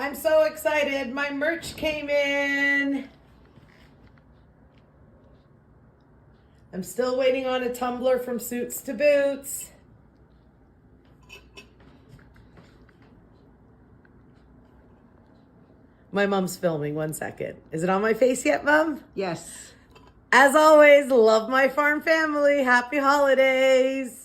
I'm so excited. My merch came in. I'm still waiting on a tumbler from Suits to Boots. My mom's filming. 1 second. Is it on my face yet, Mom? Yes. As always, love my farm family. Happy holidays.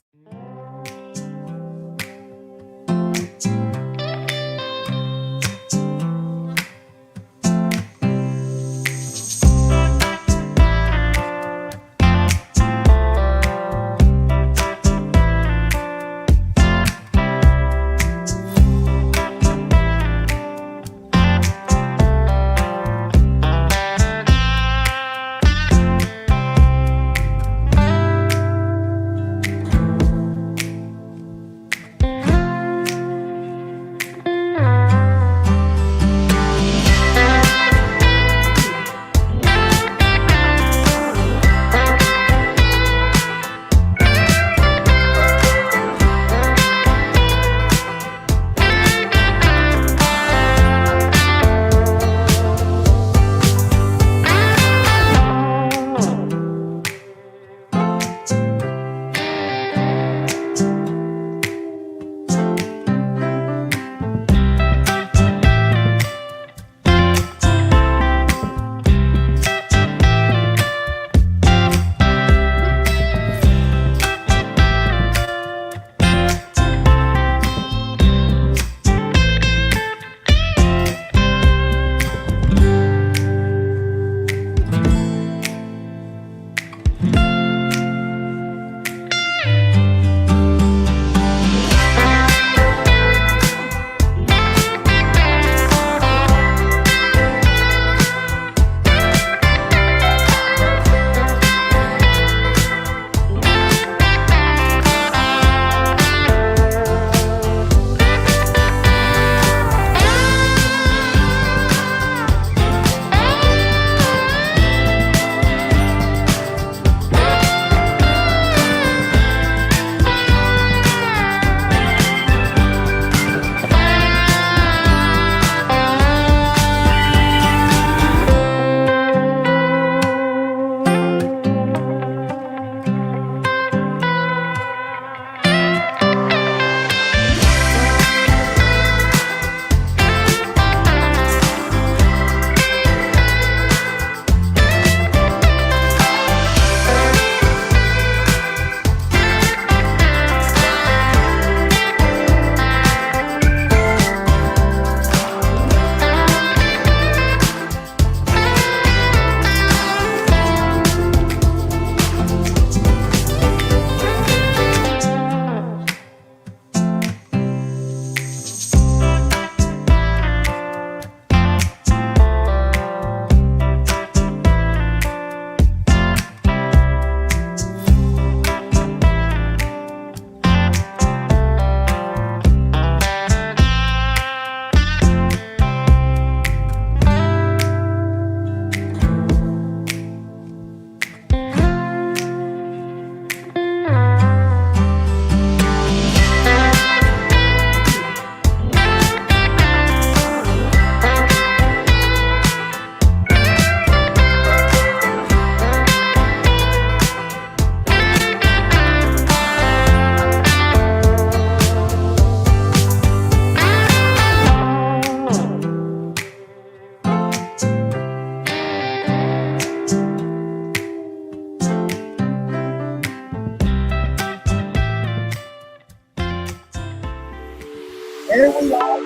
There we are.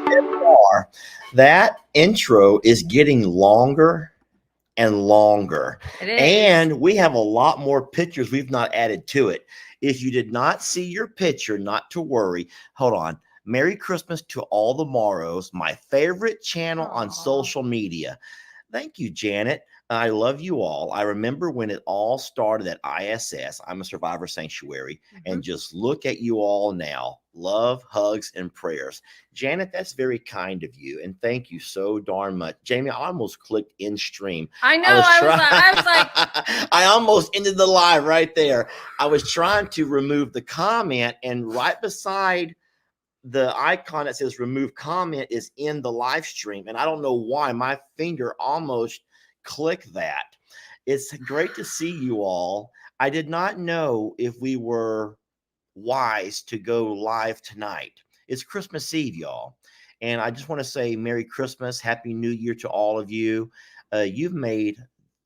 There we are. That intro is getting longer and longer. It is. And we have a lot more pictures we've not added to it. If you did not see your picture, not to worry. Hold on. Merry Christmas to all the Morrows, my favorite channel on social media. Thank you, Janet. I love you all. I remember when it all started at ISS. I'm a Survivor Sanctuary. And just look at you all now. Love, hugs, and prayers. Janet, that's very kind of you. And thank you so darn much. Jamie, I almost clicked in stream. I know. I was like, I almost ended the live right there. I was trying to remove the comment, and right beside the icon that says remove comment is in the live stream. And I don't know why my finger almost clicked that. It's great to see you all. I did not know if we were wise to go live tonight. It's Christmas Eve, y'all. And I just want to say Merry Christmas, Happy New Year to all of you. You've made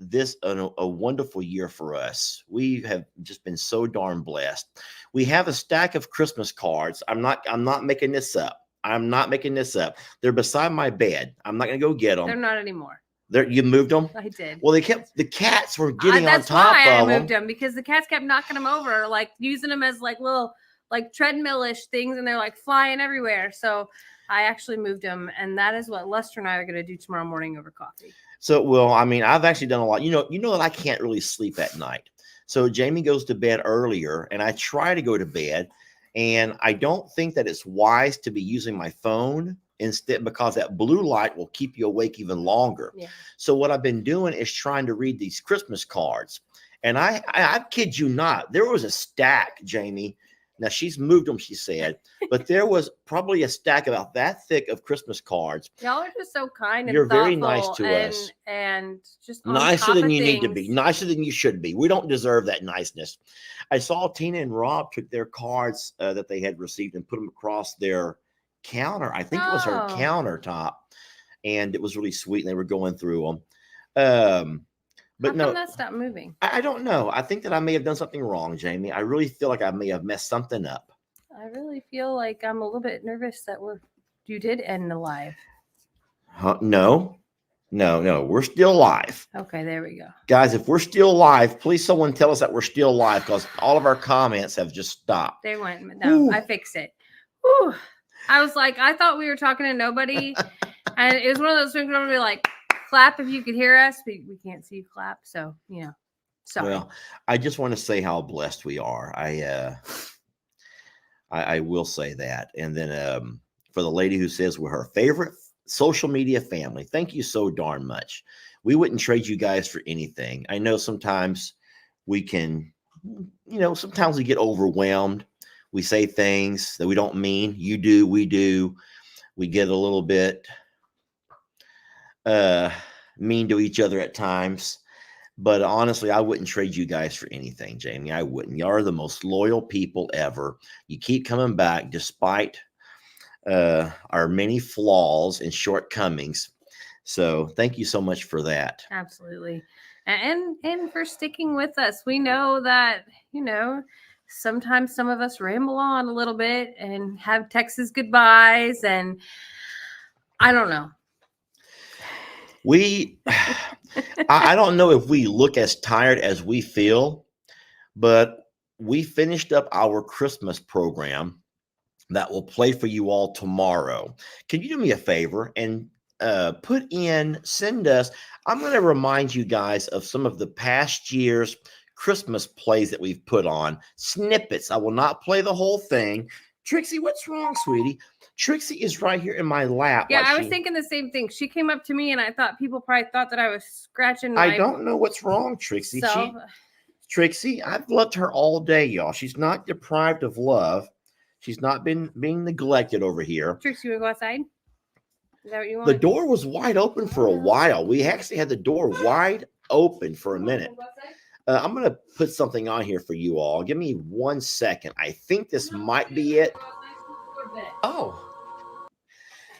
this a wonderful year for us. We have just been so darn blessed. We have a stack of Christmas cards. I'm not making this up. I'm not making this up. They're beside my bed. I'm not gonna go get them. They're not anymore. You moved them? I did. Well, the cats were getting on That's top why I of moved them. them, because the cats kept knocking them over, like using them as like little like treadmill-ish things, and they're like flying everywhere. So I actually moved them, and that is what Lester and I are going to do tomorrow morning over coffee. So, well, I mean, I've actually done a lot. You know that I can't really sleep at night. So Jamie goes to bed earlier, and I try to go to bed, and I don't think that it's wise to be using my phone instead, because that blue light will keep you awake even longer. Yeah. So what I've been doing is trying to read these Christmas cards, and I kid you not, there was a stack, Jamie. Now she's moved them, she said, but there was probably a stack about that thick of Christmas cards. Y'all are just so kind and You're very nice thoughtful to us. and just on Nicer top than of you need to things. be, nicer than you should be. We don't deserve that niceness. I saw Tina and Rob took their cards that they had received and put them across their counter. I think it was her Oh. countertop, and it was really sweet. And they were going through them. But How no, come that stopped moving? I don't know. I think that I may have done something wrong, Jamie. I really feel like I may have messed something up. I really feel like I'm a little bit nervous that you did end the live. Huh? No. We're still live. Okay, there we go. Guys, if we're still live, please someone tell us that we're still live, because all of our comments have just stopped. They went. No, Ooh. I fixed it. Whew. I was like, I thought we were talking to nobody, and it was one of those things where I'm gonna be like, clap if you could hear us. We can't see you clap, so sorry. Well, I just want to say how blessed we are. I will say that. And then for the lady who says we're her favorite social media family, thank you so darn much. We wouldn't trade you guys for anything. I know sometimes we can, sometimes we get overwhelmed. We say things that we don't mean. You do, we do. We get a little bit mean to each other at times. But honestly, I wouldn't trade you guys for anything, Jamie. I wouldn't. You are the most loyal people ever. You keep coming back despite our many flaws and shortcomings. So thank you so much for that. Absolutely. And for sticking with us. We know that, sometimes some of us ramble on a little bit and have Texas goodbyes, and I don't know. I don't know if we look as tired as we feel, but we finished up our Christmas program that will play for you all tomorrow. Can you do me a favor and send us, I'm going to remind you guys of some of the past year's Christmas plays that we've put on, snippets. I will not play the whole thing. Trixie, what's wrong, sweetie? Trixie is right here in my lap. Yeah, I was thinking the same thing. She came up to me, and I thought people probably thought that I was scratching I don't know what's wrong, Trixie. Trixie, I've loved her all day, y'all. She's not deprived of love. She's not been being neglected over here. Trixie, you want to go outside? Is that what you want? The door was wide open for a while. We actually had the door wide open for a minute. I'm going to put something on here for you all. Give me 1 second. I think this might be it. Oh.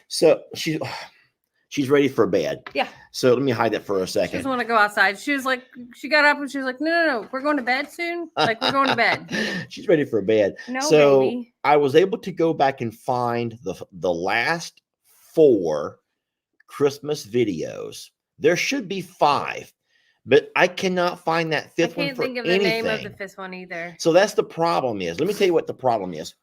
So she's ready for bed. Yeah. So let me hide that for a She second. doesn't want to go outside. She was like, she got up and she was like, no, we're going to bed soon. Like, we're going to bed. She's ready for bed. No, so baby. I was able to go back and find the last 4 Christmas videos. There should be 5, but I cannot find that 5th one I can't for think of the anything. name of the 5th one either. So that's the problem is. Let me tell you what the problem is.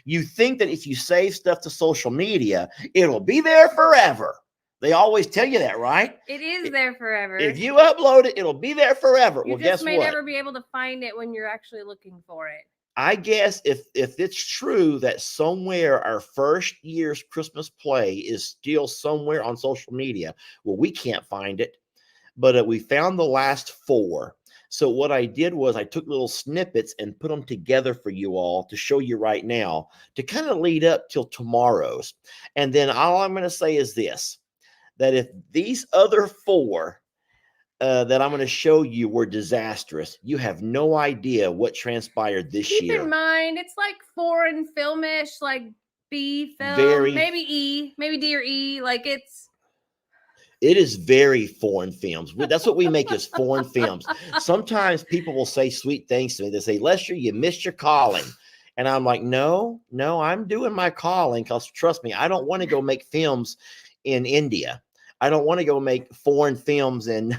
You think that if you save stuff to social media, it'll be there forever. They always tell you that, right? It is there forever. If you upload it, it'll be there forever. You Well, just guess may what? never be able to find it when you're actually looking for it. I guess if it's true that somewhere our first year's Christmas play is still somewhere on social media, well, we can't find it, but we found the last 4. So what I did was I took little snippets and put them together for you all to show you right now to kind of lead up till tomorrow's. And then all I'm going to say is this, that if these other 4 that I'm going to show you were disastrous, you have no idea what transpired this Keep year. in mind, it's like foreign filmish, like B film, Very- maybe E, maybe D or E. Like It is very foreign films. That's what we make is foreign films. Sometimes people will say sweet things to me. They say, Lester, you missed your calling. And I'm like, no, I'm doing my calling because trust me, I don't want to go make films in India. I don't want to go make foreign films in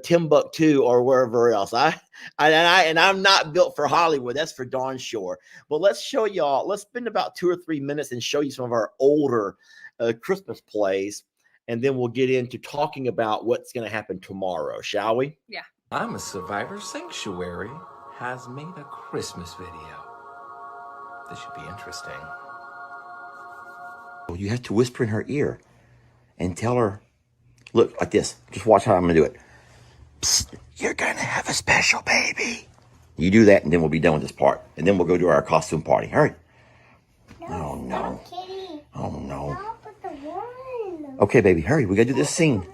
Timbuktu or wherever else. I'm not built for Hollywood. That's for darn sure. But let's show y'all. Let's spend about 2 or 3 minutes and show you some of our older Christmas plays. And then we'll get into talking about what's going to happen tomorrow, shall we? Yeah. I'm a Survivor Sanctuary has made a Christmas video. This should be interesting. You have to whisper in her ear and tell her, look, like this. Just watch how I'm going to do it. Psst, you're going to have a special baby. You do that, and then we'll be done with this part. And then we'll go to our costume party. Hurry. Oh, no. Oh, no. Okay, baby, hurry. We got to do this scene.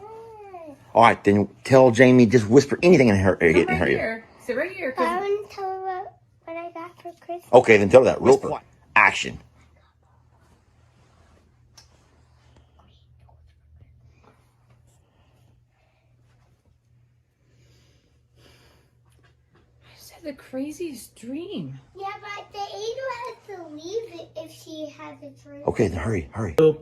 All right, then tell Jamie, just whisper anything in her ear. Sit right here. I want to tell her what I got for Christmas. Okay, then tell her that. Real quick. Action. I just had the craziest dream. Yeah, but the angel has to leave it if she has a dream. Okay, then hurry.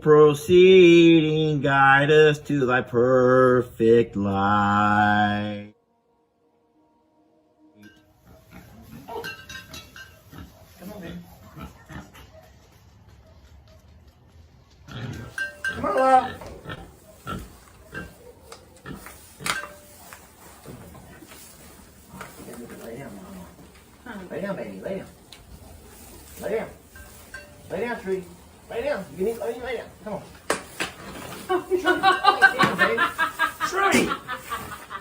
Proceeding, guide us to thy perfect light. Come on, baby. Come on, love. Lay down, baby. Lay down. Lay down. Lay down, Trudy. Lay down. You need to lay down. Come on. Trudy!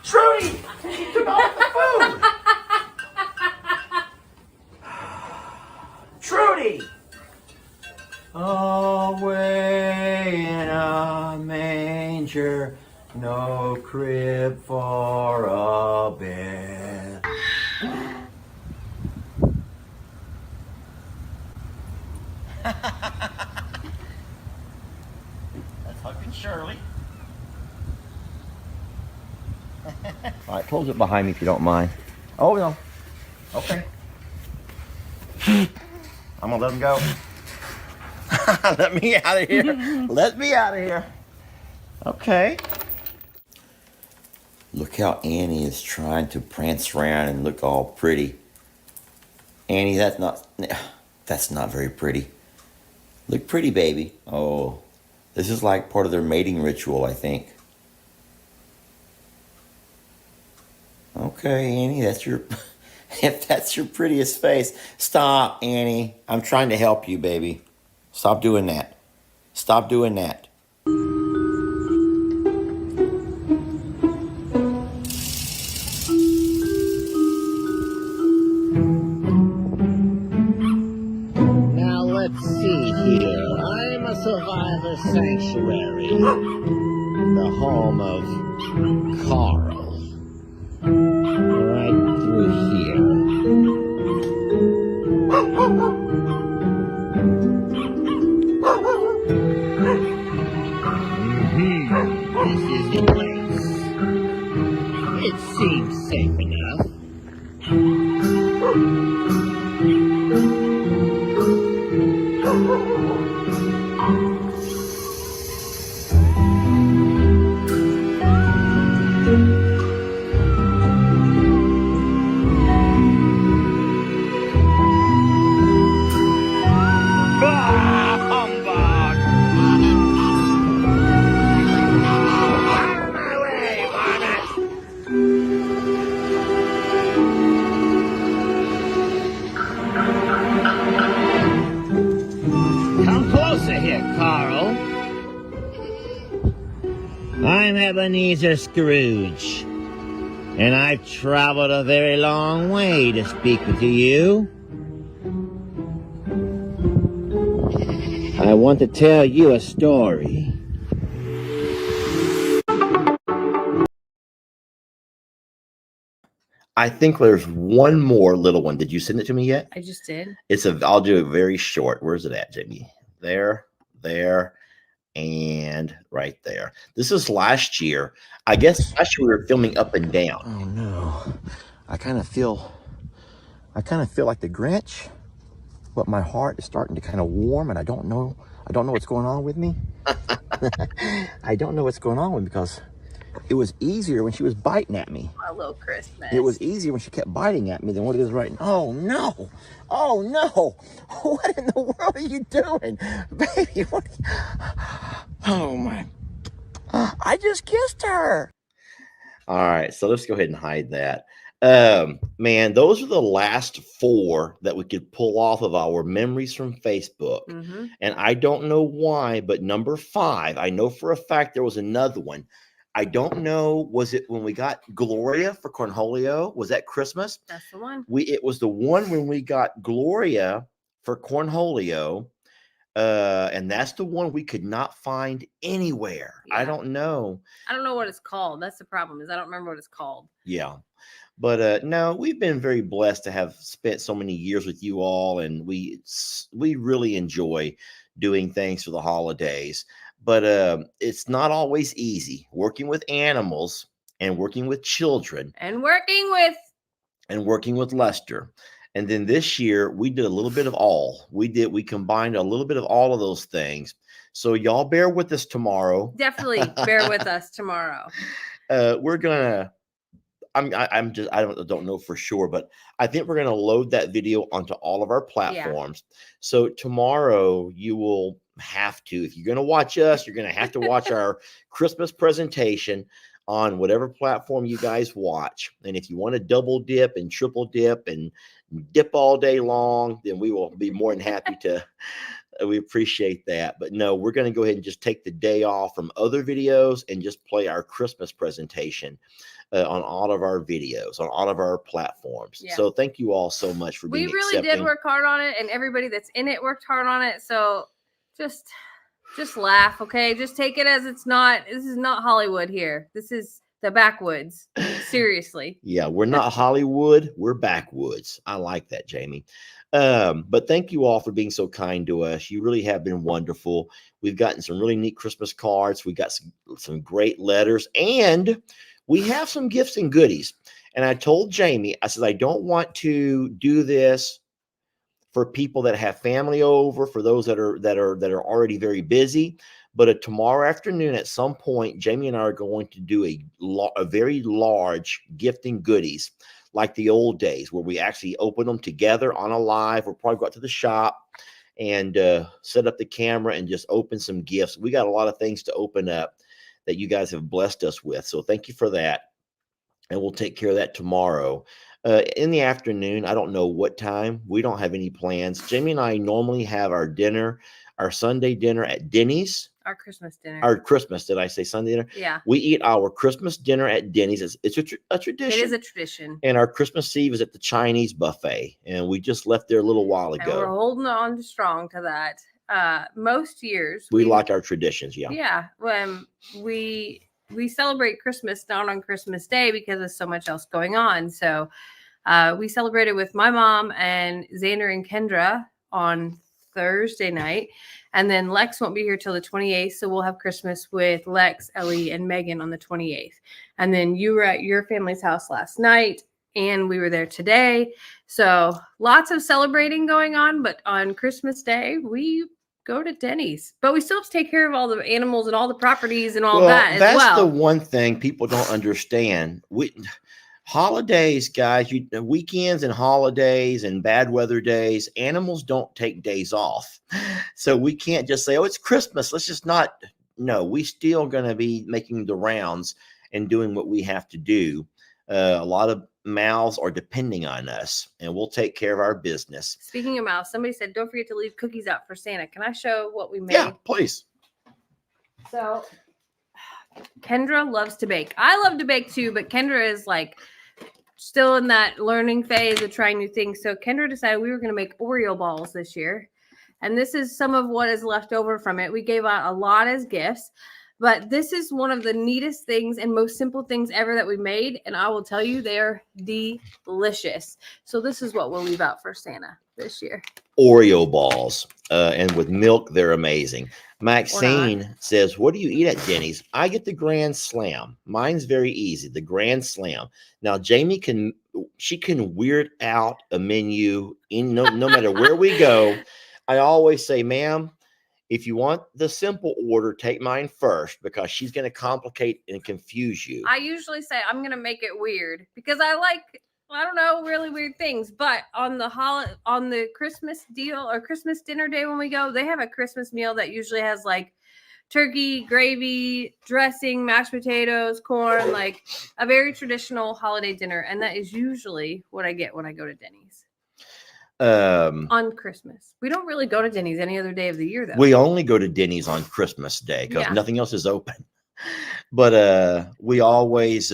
Trudy! You took all the food! Trudy! Away in a manger, no crib for a bed. That's Huck and Shirley. All right, close it behind me if you don't mind. Oh, no. Okay. I'm going to let him go. Let me out of here. Let me out of here. Okay. Look how Annie is trying to prance around and look all pretty. Annie, that's not very pretty. Look pretty, baby. Oh, this is like part of their mating ritual, I think. Okay, Annie, if that's your prettiest face. Stop, Annie. I'm trying to help you, baby. Stop doing that. Stop doing that. Now let's see here. I'm a Survivor Sanctuary, the home of Carl. Right through here. This is the place. It seems safe enough. Come closer here, Carl. I'm Ebenezer Scrooge. and I've traveled a very long way to speak with you. I want to tell you a story. I think there's one more little one. Did you send it to me yet? I just did. I'll do it very short. Where's it at, Jamie? There, and right there. This is last year. I guess last year we were filming Up and Down. Oh no. I kind of feel like the Grinch, but my heart is starting to kind of warm, and I don't know what's going on with me. I don't know what's going on with me because it was easier when she was biting at me. A little Christmas. It was easier when she kept biting at me than what it is right now. Oh no! Oh no! What in the world are you doing? Baby, what? Oh my. I just kissed her. All right, so let's go ahead and hide that. Man, those are the last 4 that we could pull off of our memories from Facebook. Mm-hmm. And I don't know why, but number 5, I know for a fact there was another one. I don't know, was it when we got Gloria for Cornholio? Was that Christmas? That's the one. It was the one when we got Gloria for Cornholio. And that's the one we could not find anywhere. I Yeah. don't know. I don't know what it's called. That's the problem, is I don't remember what it's called. Yeah. But no, we've been very blessed to have spent so many years with you all, and we really enjoy doing things for the holidays. But it's not always easy working with animals and working with children And working with Lester. And then this year we did a little bit of all. We combined a little bit of all of those things. So y'all bear with us tomorrow. definitely bear with us tomorrow. We're gonna. I don't know for sure, but I think we're gonna load that video onto all of our platforms. So tomorrow you will have to, if you're gonna watch us, you're gonna have to watch our Christmas presentation on whatever platform you guys watch. And if you want to double dip and triple dip and dip all day long, then we will be more than happy to. We appreciate that. But no, we're going to go ahead and just take the day off from other videos and just play our Christmas presentation on all of our videos, on all of our platforms. Yeah. So thank you all so much for being We really accepting. did work hard on it, and everybody that's in it worked hard on it. So just laugh, okay? Just take it as this is not Hollywood here. This is the backwoods. Seriously. Yeah, we're not Hollywood, we're backwoods. I like that, Jamie. But thank you all for being so kind to us. You really have been wonderful. We've gotten some really neat Christmas cards. We got some great letters, and we have some gifts and goodies. And I told Jamie, I said, I don't want to do this for people that have family over, for those that are already very busy. But tomorrow afternoon at some point, Jamie and I are going to do a very large gifting goodies, like the old days where we actually open them together on a live. We'll probably go out to the shop and set up the camera and just open some gifts. We got a lot of things to open up that you guys have blessed us with. So thank you for that. And we'll take care of that tomorrow. In the afternoon, I don't know what time. We don't have any plans. Jamie and I normally have our dinner, our Sunday dinner at Denny's. Our Christmas dinner. Our Christmas, did I say Sunday dinner? Yeah. We eat our Christmas dinner at Denny's. It's a tradition. It is a tradition. And our Christmas Eve is at the Chinese buffet. And we just left there a little while And we're ago. holding on strong to that. Most years We like our traditions, yeah. Yeah. When we celebrate Christmas not on Christmas Day because there's so much else going on. So we celebrated with my mom and Xander and Kendra on Thursday night. And then Lex won't be here till the 28th. So we'll have Christmas with Lex, Ellie, and Megan on the 28th. And then you were at your family's house last night, and we were there today. So lots of celebrating going on. But on Christmas Day, we go to Denny's. But we still have to take care of all the animals and all the properties and all that as that's well. the one thing people don't understand. Holidays, guys, weekends and holidays and bad weather days, animals don't take days off. So we can't just say, oh, it's Christmas. Let's just not. No, we still going to be making the rounds and doing what we have to do. A lot of mouths are depending on us, and we'll take care of our business. Speaking of mouths, somebody said, don't forget to leave cookies out for Santa. Can I show what we made? Yeah, please. So Kendra loves to bake. I love to bake too, but Kendra is like still in that learning phase of trying new things. So Kendra decided we were going to make Oreo balls this year. And this is some of what is left over from it. We gave out a lot as gifts, but this is one of the neatest things and most simple things ever that we made. And I will tell you, they're delicious. So this is what we'll leave out for Santa this year. Oreo balls, and with milk, they're amazing. Maxine says, what do you eat at Denny's? I get the Grand Slam. Mine's very easy, the Grand Slam. Now, Jamie can weird out a menu no matter where we go. I always say, ma'am, if you want the simple order, take mine first, because she's going to complicate and confuse you. I usually say I'm going to make it weird because I don't know, really weird things. But on the Christmas deal or Christmas dinner day when we go, they have a Christmas meal that usually has like turkey, gravy, dressing, mashed potatoes, corn, like a very traditional holiday dinner. And that is usually what I get when I go to Denny's. On Christmas. We don't really go to Denny's any other day of the year, though. We only go to Denny's on Christmas Day because nothing else is open. But we always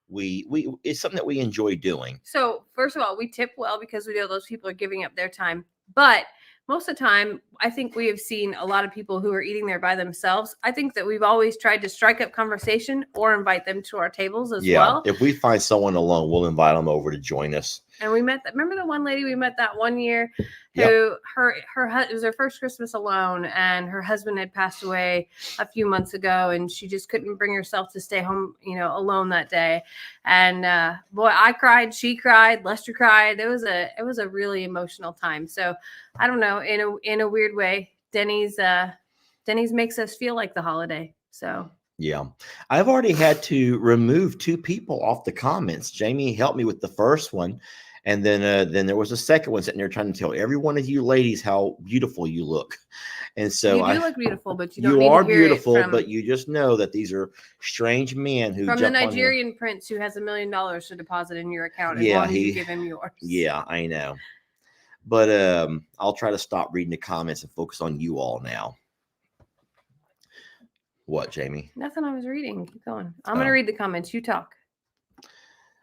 we it's something that we enjoy doing. So first of all, we tip well because we know those people are giving up their time. But most of the time, I think we have seen a lot of people who are eating there by themselves. I think that we've always tried to strike up conversation or invite them to our tables as well. If we find someone alone, we'll invite them over to join us. And we met remember the one lady we met that one year who it was her first Christmas alone, and her husband had passed away a few months ago, and she just couldn't bring herself to stay home, alone that day. And boy, I cried, she cried, Lester cried. It was a really emotional time. So I don't know, in a weird way, Denny's makes us feel like the holiday. So yeah, I've already had to remove 2 people off the comments. Jamie helped me with the first one. And then there was a second one sitting there trying to tell every one of you ladies how beautiful you look. And so you do look beautiful, but you don't you need are to hear beautiful, it from, but you just know that these are strange men who from jump the on Nigerian prince who has $1 million to deposit in your account. As Yeah, long as you give him yours. Yeah, I know. But I'll try to stop reading the comments and focus on you all now. What, Jamie? Nothing. I was reading. Keep going. I'm going to read the comments. You talk.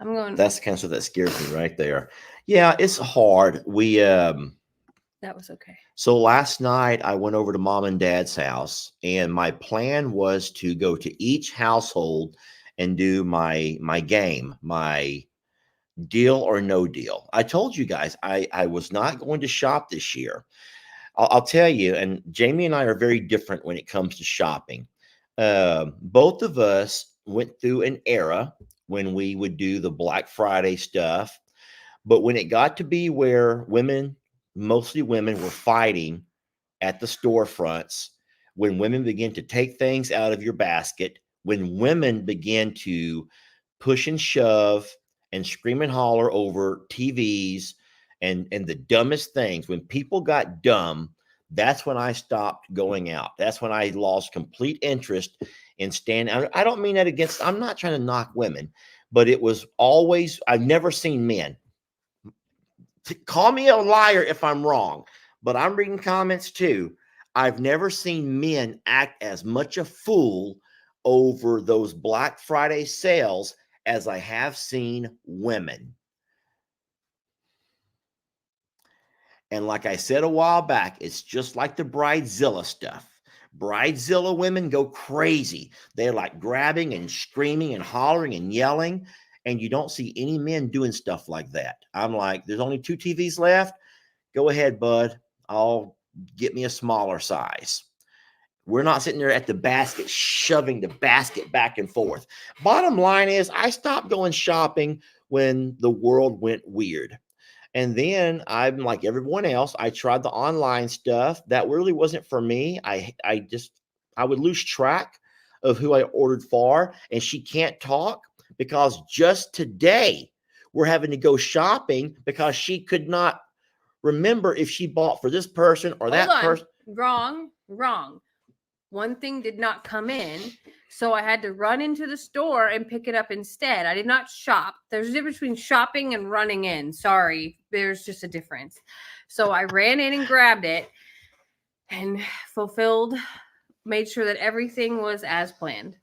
I'm going. That's the kind of stuff that scares me right there. Yeah, it's hard. That was okay. So last night I went over to mom and dad's house, and my plan was to go to each household and do my game, my deal or no deal. I told you guys I was not going to shop this year. I'll tell you, and Jamie and I are very different when it comes to shopping. Both of us went through an era when we would do the Black Friday stuff. But when it got to be where women, mostly women, were fighting at the storefronts, when women begin to take things out of your basket, when women begin to push and shove and scream and holler over TVs and the dumbest things, when people got dumb, that's when I stopped going out. That's when I lost complete interest in standing. I don't mean that against, I'm not trying to knock women, but it was always, I've never seen men. Call me a liar if I'm wrong, but I'm reading comments too. I've never seen men act as much a fool over those Black Friday sales as I have seen women. And like I said a while back, it's just like the Bridezilla stuff. Bridezilla women go crazy. They're like grabbing and screaming and hollering and yelling. And you don't see any men doing stuff like that. I'm like, there's only 2 TVs left. Go ahead, bud. I'll get me a smaller size. We're not sitting there at the basket, shoving the basket back and forth. Bottom line is, I stopped going shopping when the world went weird. And then I'm like everyone else. I tried the online stuff. That really wasn't for me. I would lose track of who I ordered for. And she can't talk because just today we're having to go shopping because she could not remember if she bought for this person or that person. Wrong. One thing did not come in, so I had to run into the store and pick it up instead. I did not shop. There's a difference between shopping and running in. Sorry, there's just a difference. So I ran in and grabbed it and made sure that everything was as planned.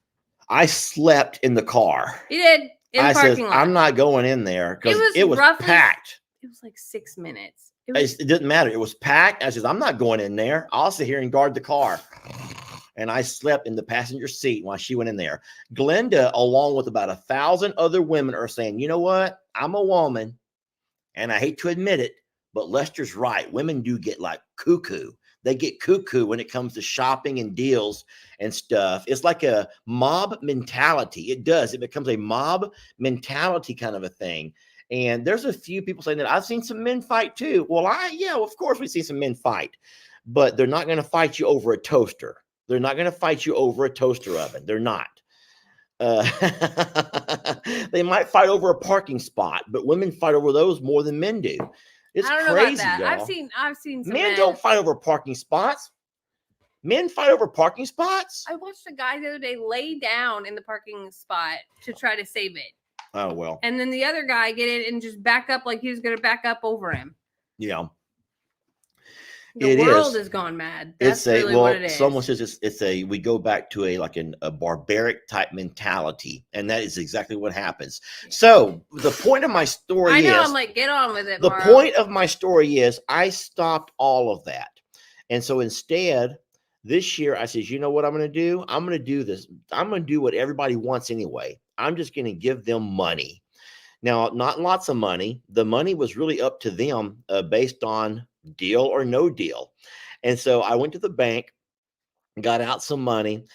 I slept in the car. He did in the I said, parking lot. I'm not going in there because it was roughly- packed. It was like 6 minutes. It It didn't matter. It was packed. I said, I'm not going in there. I'll sit here and guard the car. And I slept in the passenger seat while she went in there. Glenda, along with about 1,000 other women, are saying, you know what? I'm a woman, and I hate to admit it, but Lester's right. Women do get like cuckoo. They get cuckoo when it comes to shopping and deals and stuff. It's like a mob mentality. It does. It becomes a mob mentality kind of a thing. And there's a few people saying that I've seen some men fight too. Well, yeah, of course we've seen some men fight, but they're not going to fight you over a toaster. They're not going to fight you over a toaster oven. They're not. They might fight over a parking spot, but women fight over those more than men do. It's I don't know crazy, about that. y'all. I've seen some Men don't fight over parking spots. Men fight over parking spots. I watched a guy the other day lay down in the parking spot to try to save it. Oh, well, And then the other guy get in and just back up like he was going to back up over him. yeah. The It world is. has gone mad. That's It's a really well. what it is. Someone says we go back to a barbaric type mentality, and that is exactly what happens. So the point of my story I know. is I'm like, get on with it. the Mara. point of my story is I stopped all of that, and so instead this year I says, you know what I'm going to do? I'm going to do this. I'm going to do what everybody wants anyway. I'm just going to give them money. Now, not lots of money. The money was really up to them based on deal or no deal. And so I went to the bank, got out some money.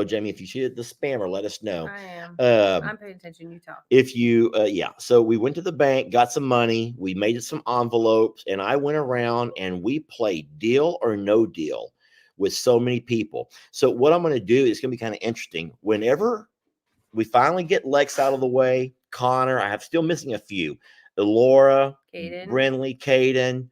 Jamie, if you see the spammer, let us know. I am. Um, I'm paying attention. You talk. if you, yeah. So we went to the bank, got some money. We made some envelopes, and I went around and we played deal or no deal with so many people. So what I'm going to do is going to be kind of interesting. Whenever we finally get Lex out of the way, Connor, I have still missing a few. Laura, Caden. Brinley, Caden.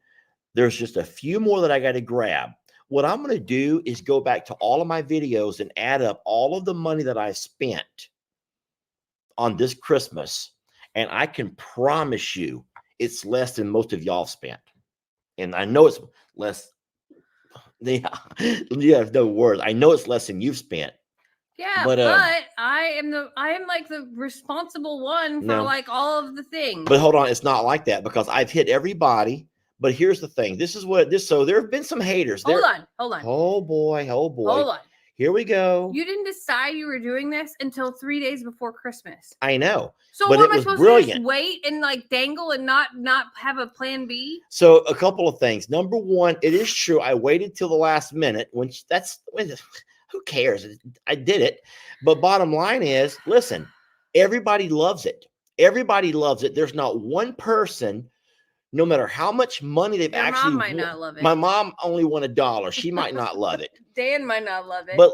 There's just a few more that I got to grab. What I'm going to do is go back to all of my videos and add up all of the money that I spent on this Christmas. And I can promise you it's less than most of y'all spent. And I know it's less. Yeah, you have no words. I know it's less than you've spent. Yeah, But, but I am like the responsible one for No. like all of the things. But hold on, it's not like that because I've hit everybody. But here's the thing. This is what this. So there have been some haters. hold on. Oh boy. Hold on. Here we go. You didn't decide you were doing this until 3 days before Christmas. I know. So But what it am I was supposed to brilliant. just wait and like dangle and not have a plan B? So a couple of things. Number one, it is true. I waited till the last minute, which who cares? I did it. But bottom line is, listen, everybody loves it. Everybody loves it. There's not one person, no matter how much money they've Your actually mom might won- not love it. My mom only won $1. She might not love it. Dan might not love it. But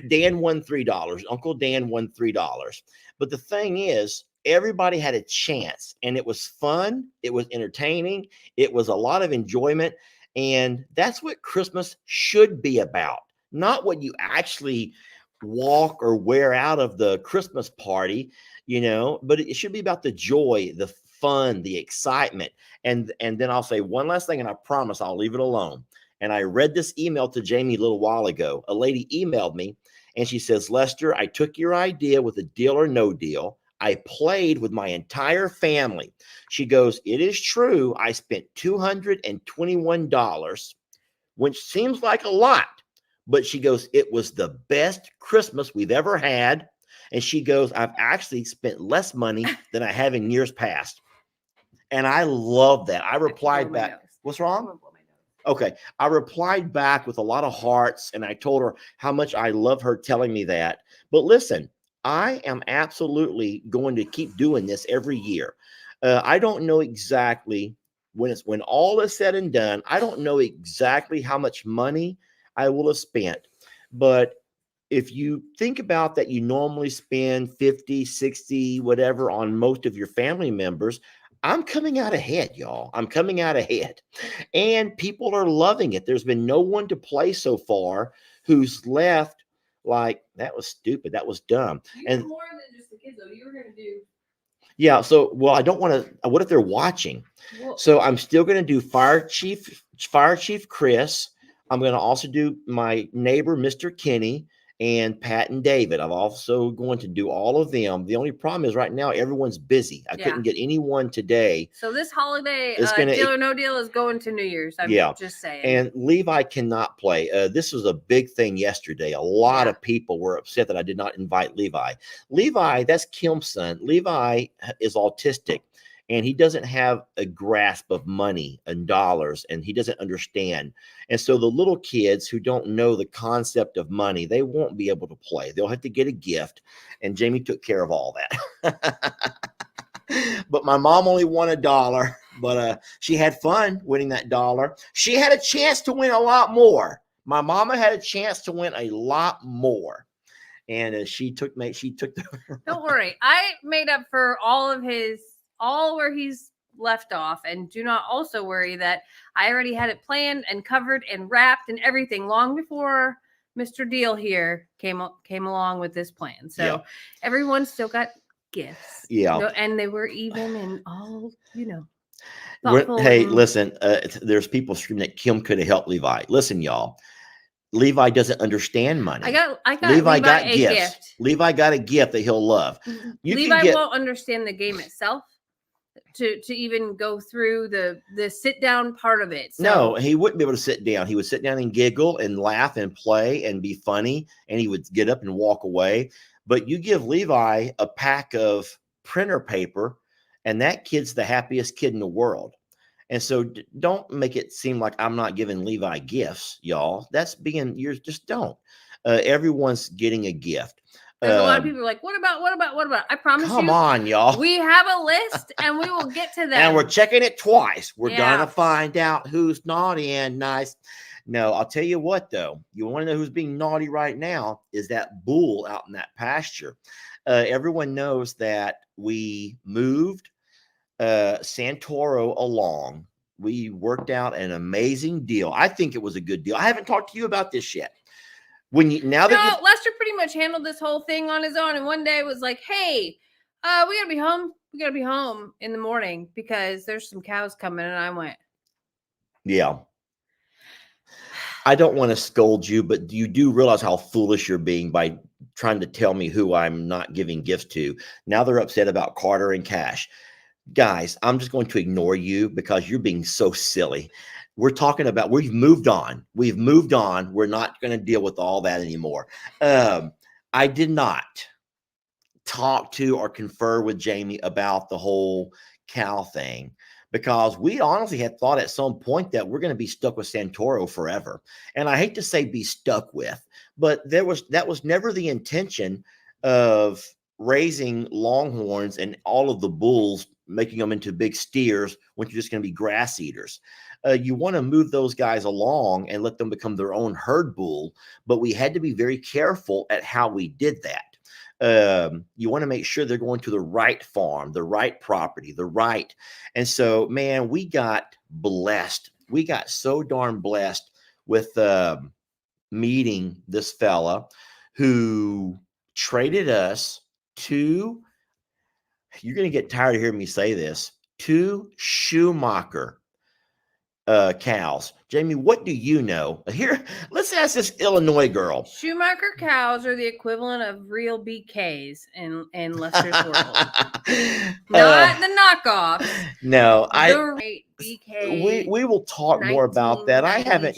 Dan won $3. Uncle Dan won $3. But the thing is, everybody had a chance, and it was fun. It was entertaining. It was a lot of enjoyment. And that's what Christmas should be about, not what you actually walk or wear out of the Christmas party, but it should be about the joy, the fun, the excitement. And then I'll say one last thing, and I promise I'll leave it alone. And I read this email to Jamie a little while ago. A lady emailed me and she says, Lester, I took your idea with a deal or no deal. I played with my entire family. She goes, it is true. I spent $221, which seems like a lot. But she goes, it was the best Christmas we've ever had. And she goes, I've actually spent less money than I have in years past. And I love that. I replied back. What's wrong? Okay. I replied back with a lot of hearts, and I told her how much I love her telling me that. But listen, I am absolutely going to keep doing this every year. I don't know exactly when all is said and done, I don't know exactly how much money I will have spent. But if you think about that, you normally spend 50, 60, whatever on most of your family members. I'm coming out ahead, y'all. I'm coming out ahead. And people are loving it. There's been no one to play so far who's left like, that was stupid. That was dumb. And more than just the kids, though. You were going to do. Yeah. So, well, I don't want to. What if they're watching? Well, So I'm still going to do Fire Chief Chris. I'm going to also do my neighbor, Mr. Kenny, and Pat and David. I'm also going to do all of them. The only problem is right now everyone's busy. I Yeah. couldn't get anyone today. So this holiday, It's gonna- Deal or No Deal is going to New Year's. I'm Yeah. just saying. And Levi cannot play. This was a big thing yesterday. A lot of people were upset that I did not invite Levi. Levi, that's Kim's son. Levi is autistic, and he doesn't have a grasp of money and dollars, and he doesn't understand. And so the little kids who don't know the concept of money, they won't be able to play. They'll have to get a gift, and Jamie took care of all that. But my mom only won $1, but she had fun winning that $1. She had a chance to win a lot more. My mama had a chance to win a lot more, and she took the. Don't worry, I made up for all where he's left off, and do not also worry that I already had it planned and covered and wrapped and everything long before Mr. Deal here came along with this plan. So Yeah. everyone still got gifts. Yeah. And they were even and all, Hey, thoughtful and- listen, there's people screaming that Kim could have helped Levi. Listen, y'all. Levi doesn't understand money. I got Levi got a gifts. gift. Levi got a gift that he'll love. You can Levi get- won't understand the game itself to even go through the sit down part of it. So No, he wouldn't be able to sit down. He would sit down and giggle and laugh and play and be funny, and he would get up and walk away. But you give Levi a pack of printer paper, and that kid's the happiest kid in the world. And so don't make it seem like I'm not giving Levi gifts, y'all. You're just don't. Everyone's getting a gift. there's a lot of people are like, what about? I promise Come you, on, y'all. we have a list and we will get to that. And we're checking it twice. We're Yeah. gonna find out who's naughty and nice. No, I'll tell you what, though. You want to know who's being naughty right now is that bull out in that pasture. Everyone knows that we moved Santoro along. We worked out an amazing deal. I think it was a good deal. I haven't talked to you about this yet. Lester pretty much handled this whole thing on his own, and one day was like, hey, we gotta be home. We gotta be home in the morning because there's some cows coming. And I went, yeah. I don't want to scold you, but you do realize how foolish you're being by trying to tell me who I'm not giving gifts to. Now they're upset about Carter and Cash. Guys, I'm just going to ignore you because you're being so silly. We've moved on. We've moved on. We're not going to deal with all that anymore. I did not talk to or confer with Jamie about the whole cow thing, because we honestly had thought at some point that we're going to be stuck with Santoro forever. And I hate to say be stuck with, but that was never the intention of raising longhorns and all of the bulls, making them into big steers when you're just going to be grass eaters. You want to move those guys along and let them become their own herd bull, but we had to be very careful at how we did that. You want to make sure they're going to the right farm, the right property, and so, man, we got blessed. We got so darn blessed with meeting this fella who traded us two, you're going to get tired of hearing me say this, 2 Schumacher cows. Jamie, what do you know? Here, let's ask this Illinois girl. Schumacher cows are the equivalent of real BKs in Lester's world. Not the knockoff. No, The right BK. we will talk more about that. I haven't,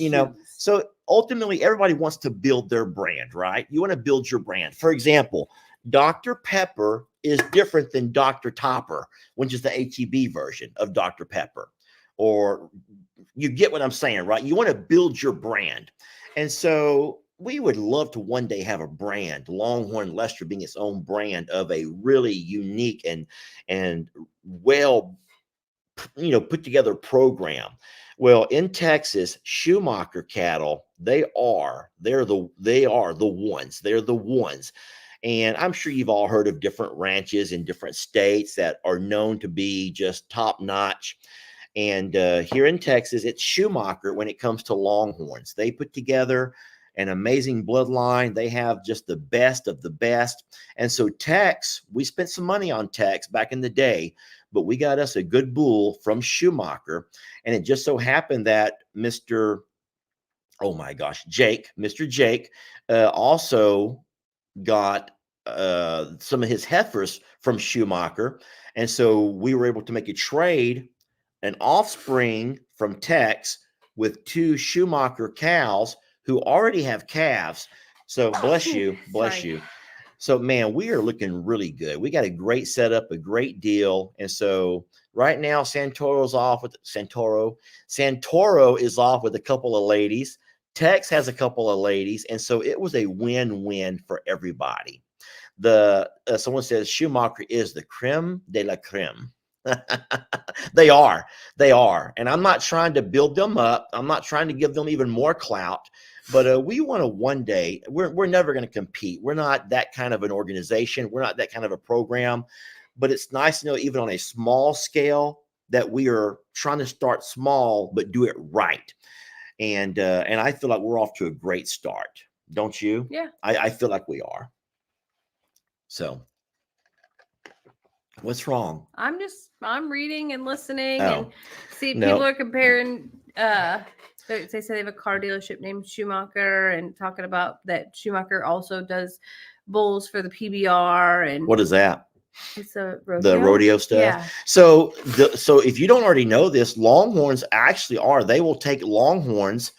so ultimately everybody wants to build their brand, right? You want to build your brand. For example, Dr. Pepper is different than Dr. Topper, which is the HEB version of Dr. Pepper. Or you get what I'm saying, right? You want to build your brand. And so we would love to one day have a brand, Longhorn Lester being its own brand of a really unique and well, put together program. Well, in Texas, Schumacher cattle, they're the ones. They're the ones. And I'm sure you've all heard of different ranches in different states that are known to be just top notch. And here in Texas, it's Schumacher when it comes to Longhorns. They put together an amazing bloodline. They have just the best of the best. And so Tex, we spent some money on Tex back in the day, but we got us a good bull from Schumacher. And it just so happened that Mr. oh my gosh, Jake, Mr. Jake, also got some of his heifers from Schumacher. And so we were able to make a trade, an offspring from Tex with 2 Schumacher cows who already have calves. So bless you, bless Sorry. you. So man, we are looking really good. We got a great setup, a great deal. And so right now Santoro's off with Santoro. Santoro is off with a couple of ladies. Tex has a couple of ladies. And so it was a win-win for everybody. Someone says Schumacher is the creme de la creme. They are, and I'm not trying to build them up. I'm not trying to give them even more clout, but we want to one day. We're never going to compete. We're not that kind of an organization. We're not that kind of a program. But it's nice to know, even on a small scale, that we are trying to start small but do it right. And I feel like we're off to a great start, don't you? Yeah. I feel like we are. So, what's wrong? I'm reading and listening Oh, and see no. people are comparing they say they have a car dealership named Schumacher and talking about that Schumacher also does bulls for the PBR and What is that? it's a rodeo. The rodeo stuff. Yeah. So if you don't already know this, Longhorns actually they will take Longhorns.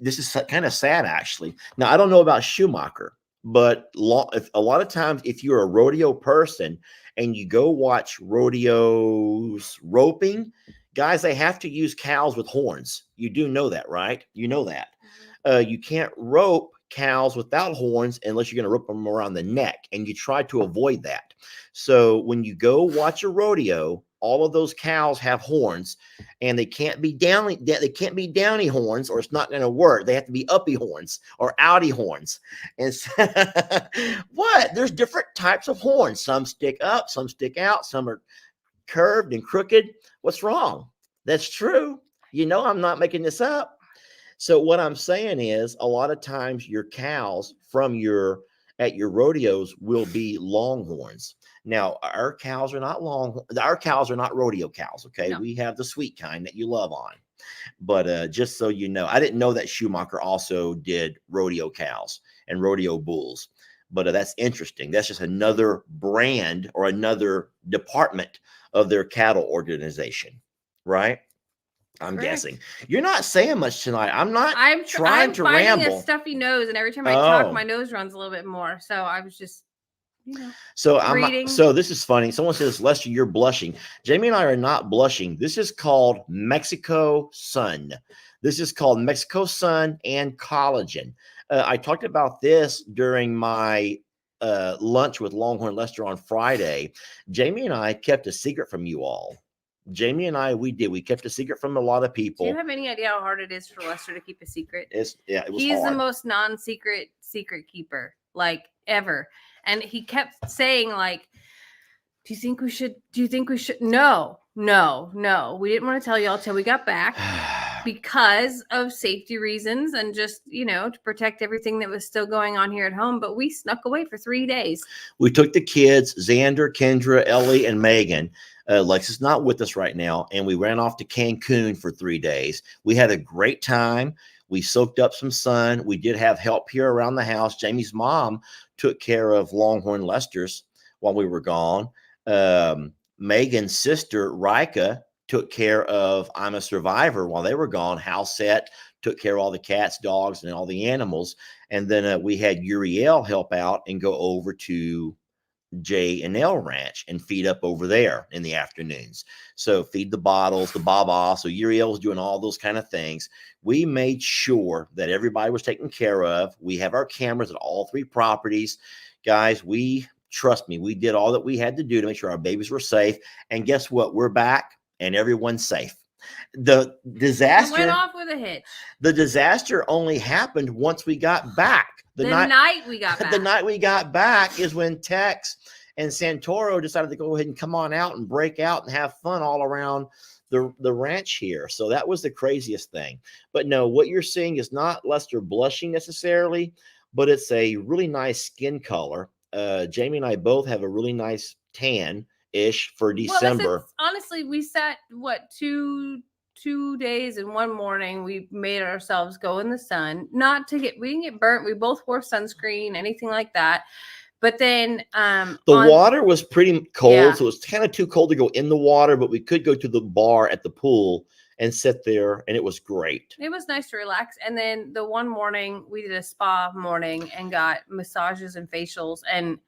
This is kind of sad, actually. Now, I don't know about Schumacher, but a lot of times, if you're a rodeo person and you go watch rodeos roping, guys, they have to use cows with horns. You do know that, right? You know that. You can't rope cows without horns unless you're going to rope them around the neck, and you try to avoid that. So when you go watch a rodeo, all of those cows have horns, and they can't be downy. They can't be downy horns, or it's not going to work. They have to be uppy horns or outy horns. And so, what? There's different types of horns. Some stick up, some stick out, some are curved and crooked. What's wrong? That's true. You know, I'm not making this up. So what I'm saying is, a lot of times your cows at your rodeos will be Longhorns. Now, our cows are not rodeo cows. Okay. No. We have the sweet kind that you love on, but just so you know, I didn't know that Schumacher also did rodeo cows and rodeo bulls, but that's interesting. That's just another brand or another department of their cattle organization, right? I'm Correct. guessing. You're not saying much tonight. I'm trying to finding ramble. a stuffy nose, and every time I Oh. talk, my nose runs a little bit more. So I was just, So reading. So this is funny. Someone says, Lester, you're blushing. Jamie and I are not blushing. This is called Mexico Sun. This is called Mexico Sun and collagen. I talked about this during my lunch with Longhorn Lester on Friday. Jamie and I kept a secret from you all. Jamie and I, we kept a secret from a lot of people. Do you have any idea how hard it is for Lester to keep a secret? It was He's hard. the most non-secret secret keeper, like, ever. And he kept saying, like, do you think we should? No. We didn't want to tell y'all till we got back because of safety reasons and just, to protect everything that was still going on here at home. But we snuck away for 3 days. We took the kids, Xander, Kendra, Ellie, and Megan. Lex is not with us right now, and we ran off to Cancun for 3 days. We had a great time. We soaked up some sun. We did have help here around the house. Jamie's mom took care of Longhorn Lester's while we were gone. Megan's sister, Rika, took care of I'm a Survivor while they were gone. House set, took care of all the cats, dogs, and all the animals. And then we had Uriel help out and go over to Jay and L Ranch and feed up over there in the afternoons. So feed the bottles, the baba. So Uriel was doing all those kind of things. We made sure that everybody was taken care of. We have our cameras at all 3 properties. Guys, trust me, we did all that we had to do to make sure our babies were safe. And guess what? We're back and everyone's safe. The disaster went off with a hitch. The disaster only happened once we got back. The night we got back. The night we got back is when Tex and Santoro decided to go ahead and come on out and break out and have fun all around the ranch here. So that was the craziest thing. But no, what you're seeing is not Lester blushing necessarily, but it's a really nice skin color. Jamie and I both have a really nice tan-ish for December. Well, honestly, we sat, 2 2 days and one morning, we made ourselves go in the sun. We didn't get burnt. We both wore sunscreen, anything like that. But then The water was pretty cold, Yeah. so it was kind of too cold to go in the water, but we could go to the bar at the pool and sit there, and it was great. it was nice to relax. And then the one morning we did a spa morning and got massages and facials. And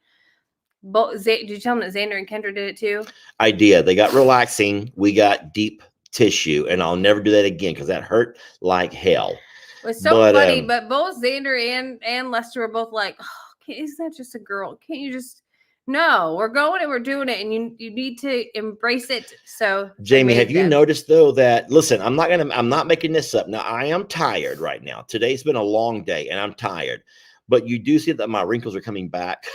did you tell them that Xander and Kendra did it too? I did. They got relaxing. We got deep tissue, and I'll never do that again because that hurt like hell. It was so funny, but both Xander and Lester were both like, oh, isn't that just a girl? Can't you just? No, we're going and we're doing it, and you need to embrace it. So, Jamie, have you noticed though that? Listen, I'm not making this up. Now I am tired right now. Today's been a long day, and I'm tired. But you do see that my wrinkles are coming back.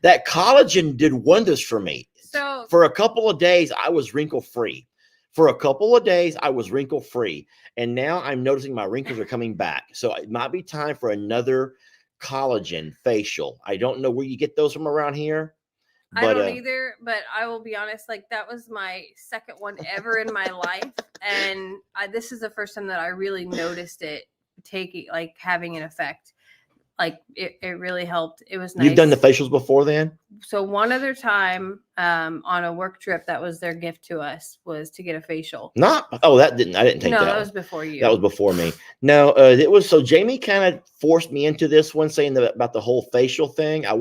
That collagen did wonders for me. So For a couple of days, I was wrinkle free. And now I'm noticing my wrinkles are coming back. So it might be time for another collagen facial. I don't know where you get those from around here. I don't either, but I will be honest, like that was my second one ever in my life. And this is the first time that I really noticed it having an effect. Like it really helped. It was nice. You've done the facials before then? So one other time on a work trip, that was their gift to us, was to get a facial. I didn't take that. No, that was before you. That was before me. No, it was, so Jamie kind of forced me into this one, saying about the whole facial thing. I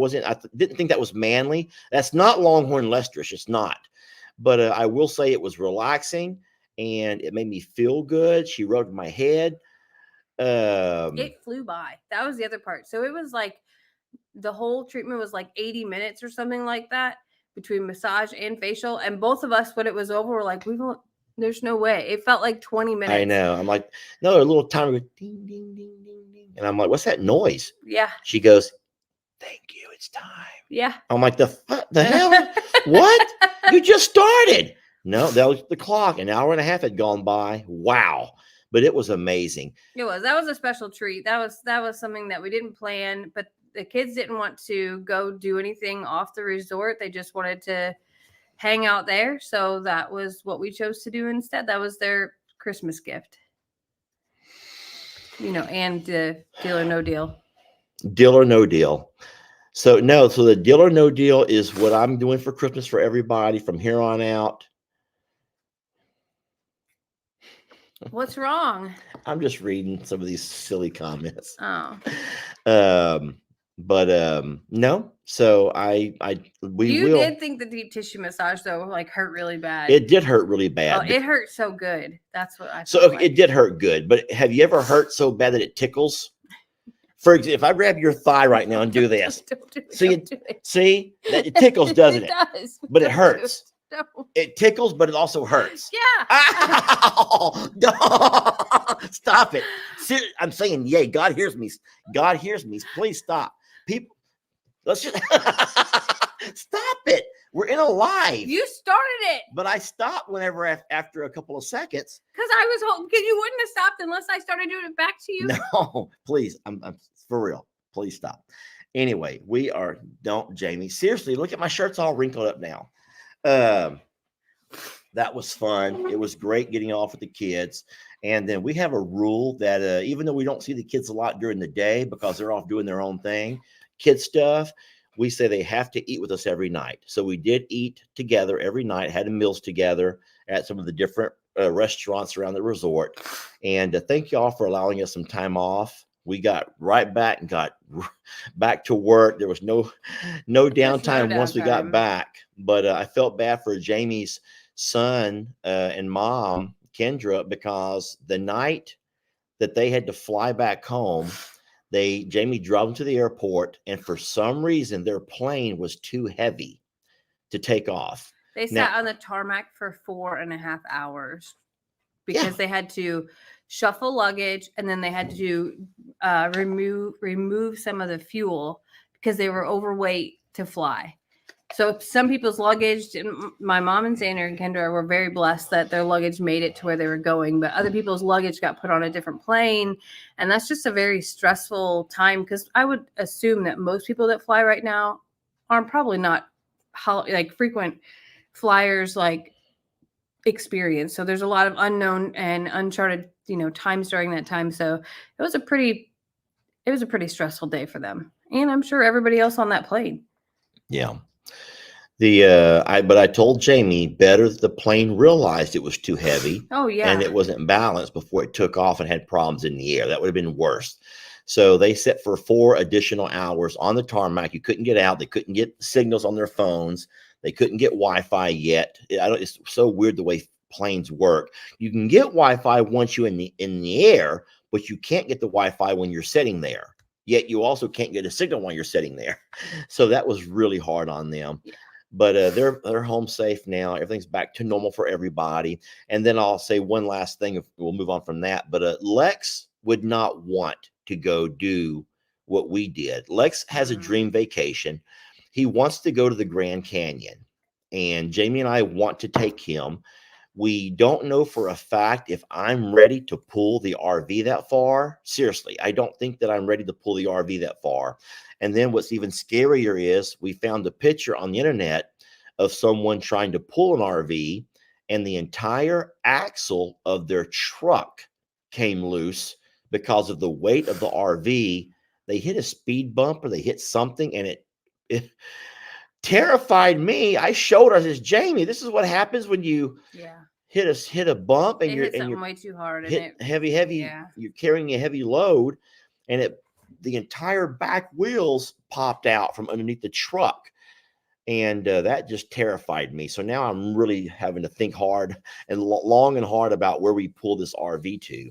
didn't think that was manly. That's not Longhorn Lesterish. It's not. But I will say it was relaxing and it made me feel good. She rubbed my head. It flew by. That was the other part. So it was like the whole treatment was like 80 minutes or something like that between massage and facial. And both of us, when it was over, were like, there's no way. It felt like 20 minutes. I know. I'm like, no, a little timer goes ding, ding, ding, ding, ding. And I'm like, what's that noise? Yeah. She goes, thank you. It's time. Yeah. I'm like, the hell? What? You just started. No, that was the clock. An hour and a half had gone by. Wow. But it was amazing. It was. That was a special treat. That was something that we didn't plan, but the kids didn't want to go do anything off the resort. They just wanted to hang out there. So that was what we chose to do instead. That was their Christmas gift. And the deal or no deal. Deal or no deal. So the deal or no deal is what I'm doing for Christmas for everybody from here on out. What's wrong? I'm just reading some of these silly comments. Oh. No. So we did think the deep tissue massage though hurt really bad. It did hurt really bad. Oh, it hurt so good. That's what I So felt like. it did hurt good, but have you ever hurt so bad that it tickles? For example, if I grab your thigh right now and do this, Don't do it, see, don't do it. see that it tickles, doesn't it? Does. But it Don't do hurts. No. It tickles, but it also hurts. Yeah. Ow! Stop it. I'm saying, yay, God hears me. God hears me. Please stop. People, let's just stop it. We're in a live. You started it. But I stopped whenever after a couple of seconds. Because I was hoping, because you wouldn't have stopped unless I started doing it back to you. No, please. I'm for real. Please stop. Anyway, Jamie. Seriously, look at my shirt's all wrinkled up now. That was fun. It was great getting off with the kids. And then we have a rule that even though we don't see the kids a lot during the day because they're off doing their own thing, kid stuff, we say they have to eat with us every night. So we did eat together every night, had meals together at some of the different restaurants around the resort. And thank y'all for allowing us some time off. We got right back and got back to work. There was no downtime once we got back. But I felt bad for Jamie's son and mom, Kendra, because the night that they had to fly back home, Jamie drove them to the airport, and for some reason their plane was too heavy to take off. They sat on the tarmac for 4.5 hours because they had to shuffle luggage, and then they had to remove some of the fuel because they were overweight to fly. So some people's luggage, and my mom and Xander and Kendra were very blessed that their luggage made it to where they were going, but other people's luggage got put on a different plane. And that's just a very stressful time, because I would assume that most people that fly right now are probably not frequent flyers experience. So there's a lot of unknown and uncharted, times during that time. So it was a pretty stressful day for them. And I'm sure everybody else on that plane. Yeah. But I told Jamie better that the plane realized it was too heavy. Oh yeah. And it wasn't balanced before it took off and had problems in the air. That would have been worse. So they set for 4 additional hours on the tarmac. You couldn't get out. They couldn't get signals on their phones. They couldn't get Wi-Fi yet. It's so weird the way planes work. You can get Wi-Fi once you're in the air, but you can't get the Wi-Fi when you're sitting there. Yet you also can't get a signal while you're sitting there. So that was really hard on them. Yeah. But they're home safe now. Everything's back to normal for everybody. And then I'll say one last thing. We'll move on from that. But Lex would not want to go do what we did. Lex has a dream vacation. He wants to go to the Grand Canyon. And Jamie and I want to take him. We don't know for a fact if I'm ready to pull the RV that far. Seriously, I don't think that I'm ready to pull the RV that far. And then what's even scarier is we found a picture on the internet of someone trying to pull an RV, and the entire axle of their truck came loose because of the weight of the RV. They hit a speed bump or they hit something, and it terrified me. I showed her, I says, Jamie, this is what happens when you hit a bump and you're way too hard. Hit heavy. Yeah. You're carrying a heavy load, and the entire back wheels popped out from underneath the truck. And that just terrified me. So now I'm really having to think hard and long and hard about where we pull this RV to.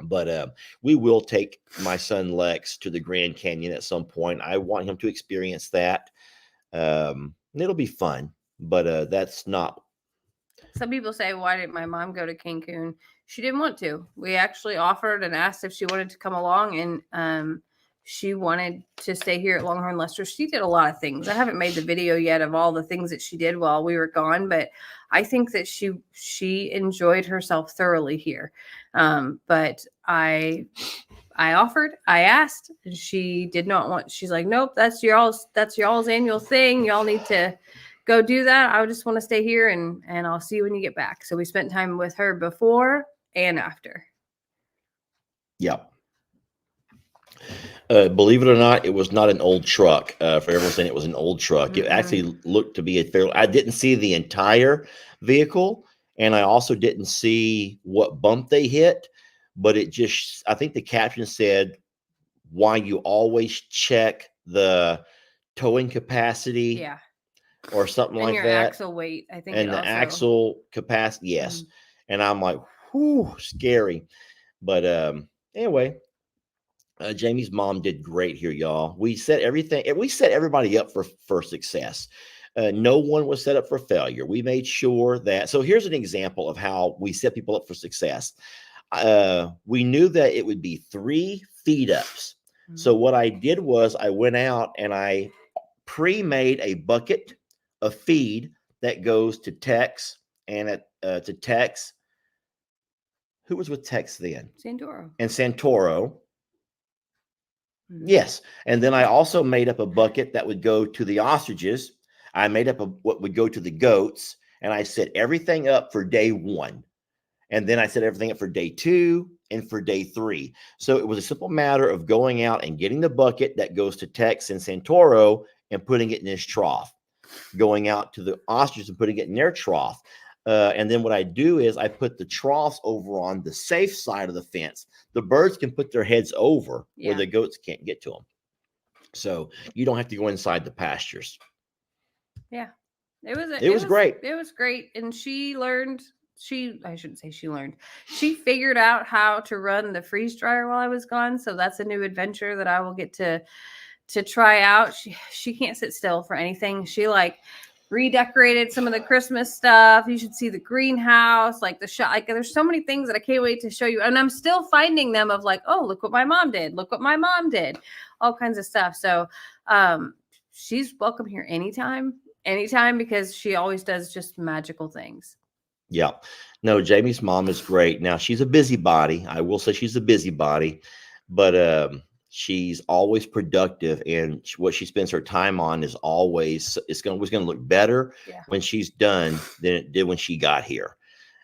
But we will take my son Lex to the Grand Canyon at some point. I want him to experience that. It'll be fun, but that's not. Some people say, why didn't my mom go to Cancun? She didn't want to. We actually offered and asked if she wanted to come along, and she wanted to stay here at Longhorn Lester. She did a lot of things. I haven't made the video yet of all the things that she did while we were gone, but I think that she enjoyed herself thoroughly here. But I offered, I asked, and she did not want. She's like, nope, that's y'all's annual thing. Y'all need to go do that. I just want to stay here, and I'll see you when you get back. So we spent time with her before and after. Yep. Believe it or not, it was not an old truck. For everyone saying it was an old truck, mm-hmm. It actually looked to be a fairly. I didn't see the entire vehicle, and I also didn't see what bump they hit. But it just, I think the caption said, "Why you always check the towing capacity." Yeah. Or something and like your that. Axle weight, I think. And the axle capacity, yes. Mm-hmm. And I'm like, whew, scary. But anyway, Jamie's mom did great here, y'all. We set everybody up for success. No one was set up for failure. We made sure that. So here's an example of how we set people up for success. We knew that it would be 3 feed ups. Mm-hmm. So what I did was I went out and I pre-made a bucket of feed that goes to Tex and to Tex. Who was with Tex then? Santoro. And Santoro. Mm-hmm. Yes. And then I also made up a bucket that would go to the ostriches. I made up what would go to the goats. And I set everything up for day 1. And then I set everything up for day 2 and for day 3. So it was a simple matter of going out and getting the bucket that goes to Tex and Santoro and putting it in his trough, going out to the ostriches and putting it in their trough. And then what I do is I put the troughs over on the safe side of the fence. The birds can put their heads over where the goats can't get to them. So you don't have to go inside the pastures. Yeah. It was great. It was great. And she learned, I shouldn't say she learned. She figured out how to run the freeze dryer while I was gone. So that's a new adventure that I will get to try out. She can't sit still for anything. She redecorated some of the Christmas stuff. You should see the greenhouse, the shop. There's so many things that I can't wait to show you. And I'm still finding them of oh, look what my mom did. Look what my mom did. All kinds of stuff. So she's welcome here anytime, because she always does just magical things. Yeah. No, Jamie's mom is great. Now she's a busybody. I will say she's a busybody, but She's always productive, and what she spends her time on is always going to look better Yeah. when she's done than it did when she got here.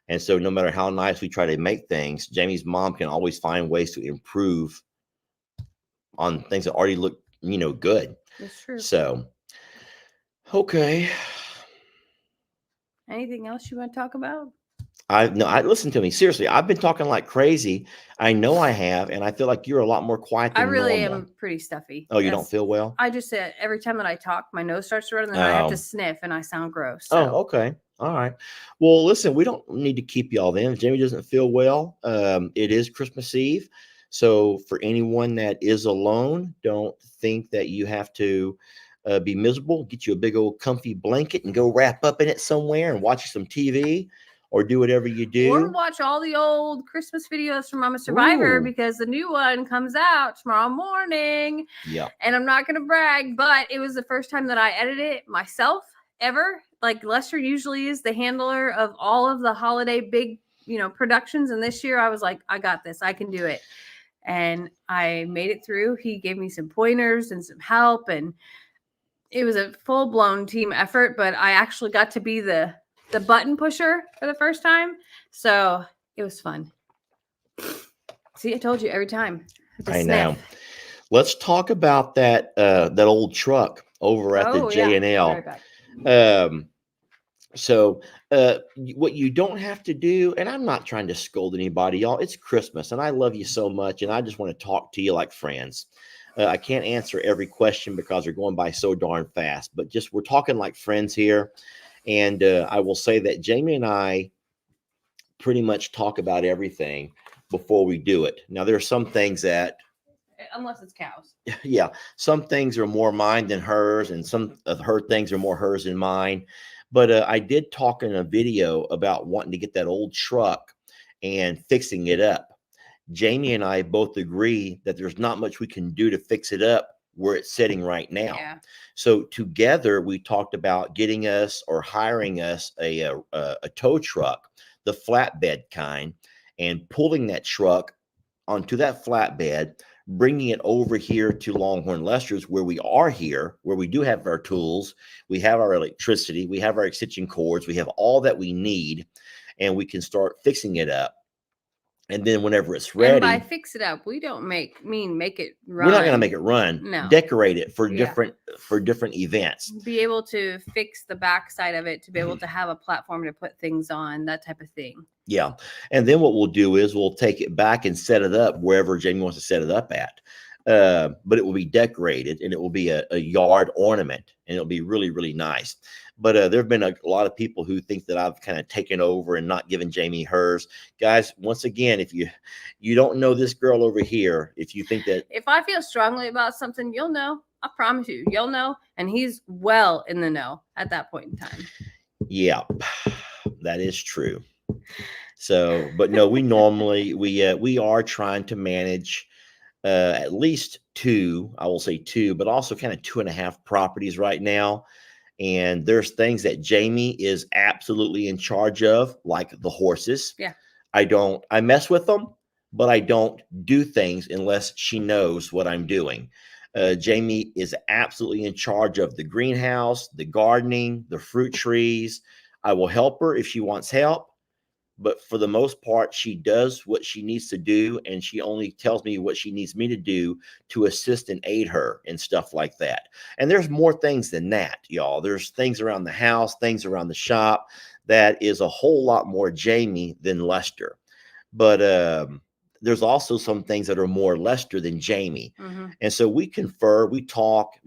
And so, no matter how nice we try to make things, Jamie's mom can always find ways to improve on things that already look, good. That's true. So, okay. Anything else you want to talk about? Listen to me seriously. I've been talking like crazy. I know I have, and I feel like you're a lot more quiet I than really normal. am pretty stuffy. Oh, you don't feel well? I just said every time that I talk, my nose starts to run, and then I have Oh. to sniff, and I sound gross. Oh, So. okay. All right. Well, listen, we don't need to keep y'all then. If Jamie doesn't feel well, it is Christmas Eve. So for anyone that is alone, don't think that you have to be miserable. Get you a big old comfy blanket and go wrap up in it somewhere and watch some TV or do whatever you do. Or watch all the old Christmas videos from I'm a Survivor, Ooh. because the new one comes out tomorrow morning. Yeah. And I'm not going to brag, but it was the first time that I edited it myself ever. Like, Lester usually is the handler of all of the holiday big, productions. And this year I was like, I got this. I can do it. And I made it through. He gave me some pointers and some help. And it was a full-blown team effort, but I actually got to be the button pusher for the first time. So it was fun. See, I told you every time. I know. Let's talk about that old truck over at the J&L. So what you don't have to do, and I'm not trying to scold anybody, y'all, it's Christmas and I love you so much. And I just want to talk to you like friends. I can't answer every question because they're going by so darn fast, but just, we're talking like friends here. And I will say that Jamie and I pretty much talk about everything before we do it. Now, there are some things that, unless it's cows. Yeah, some things are more mine than hers, and some of her things are more hers than mine. But I did talk in a video about wanting to get that old truck and fixing it up. Jamie and I both agree that there's not much we can do to fix it up where it's sitting right now. Yeah. So together we talked about getting us or hiring us a tow truck, the flatbed kind, and pulling that truck onto that flatbed, bringing it over here to Longhorn Lester's, where we are here, where we do have our tools, we have our electricity, we have our extension cords, we have all that we need, and we can start fixing it up. And then whenever it's ready, and by fix it up, we don't make it run. We're not going to make it run. No. Decorate it for different events. Be able to fix the backside of it, to be able to have a platform to put things on, that type of thing. Yeah. And then what we'll do is we'll take it back and set it up wherever Jamie wants to set it up at. But it will be decorated, and it will be a yard ornament, and it'll be really, really nice. But there have been a lot of people who think that I've kind of taken over and not given Jamie hers. Guys, once again, if you don't know this girl over here, if you think that, if I feel strongly about something, you'll know. I promise you'll know. And he's well in the know at that point in time. Yeah, that is true. So, but no, we normally, we are trying to manage at least two, I will say two, but also kind of 2.5 properties right now. And there's things that Jamie is absolutely in charge of, like the horses. Yeah. I mess with them, but I don't do things unless she knows what I'm doing. Jamie is absolutely in charge of the greenhouse, the gardening, the fruit trees. I will help her if she wants help, but for the most part, she does what she needs to do, and she only tells me what she needs me to do to assist and aid her and stuff like that. And there's more things than that, y'all. There's things around the house, things around the shop that is a whole lot more Jamie than Lester. But there's also some things that are more Lester than Jamie. Mm-hmm. And so we confer, we talk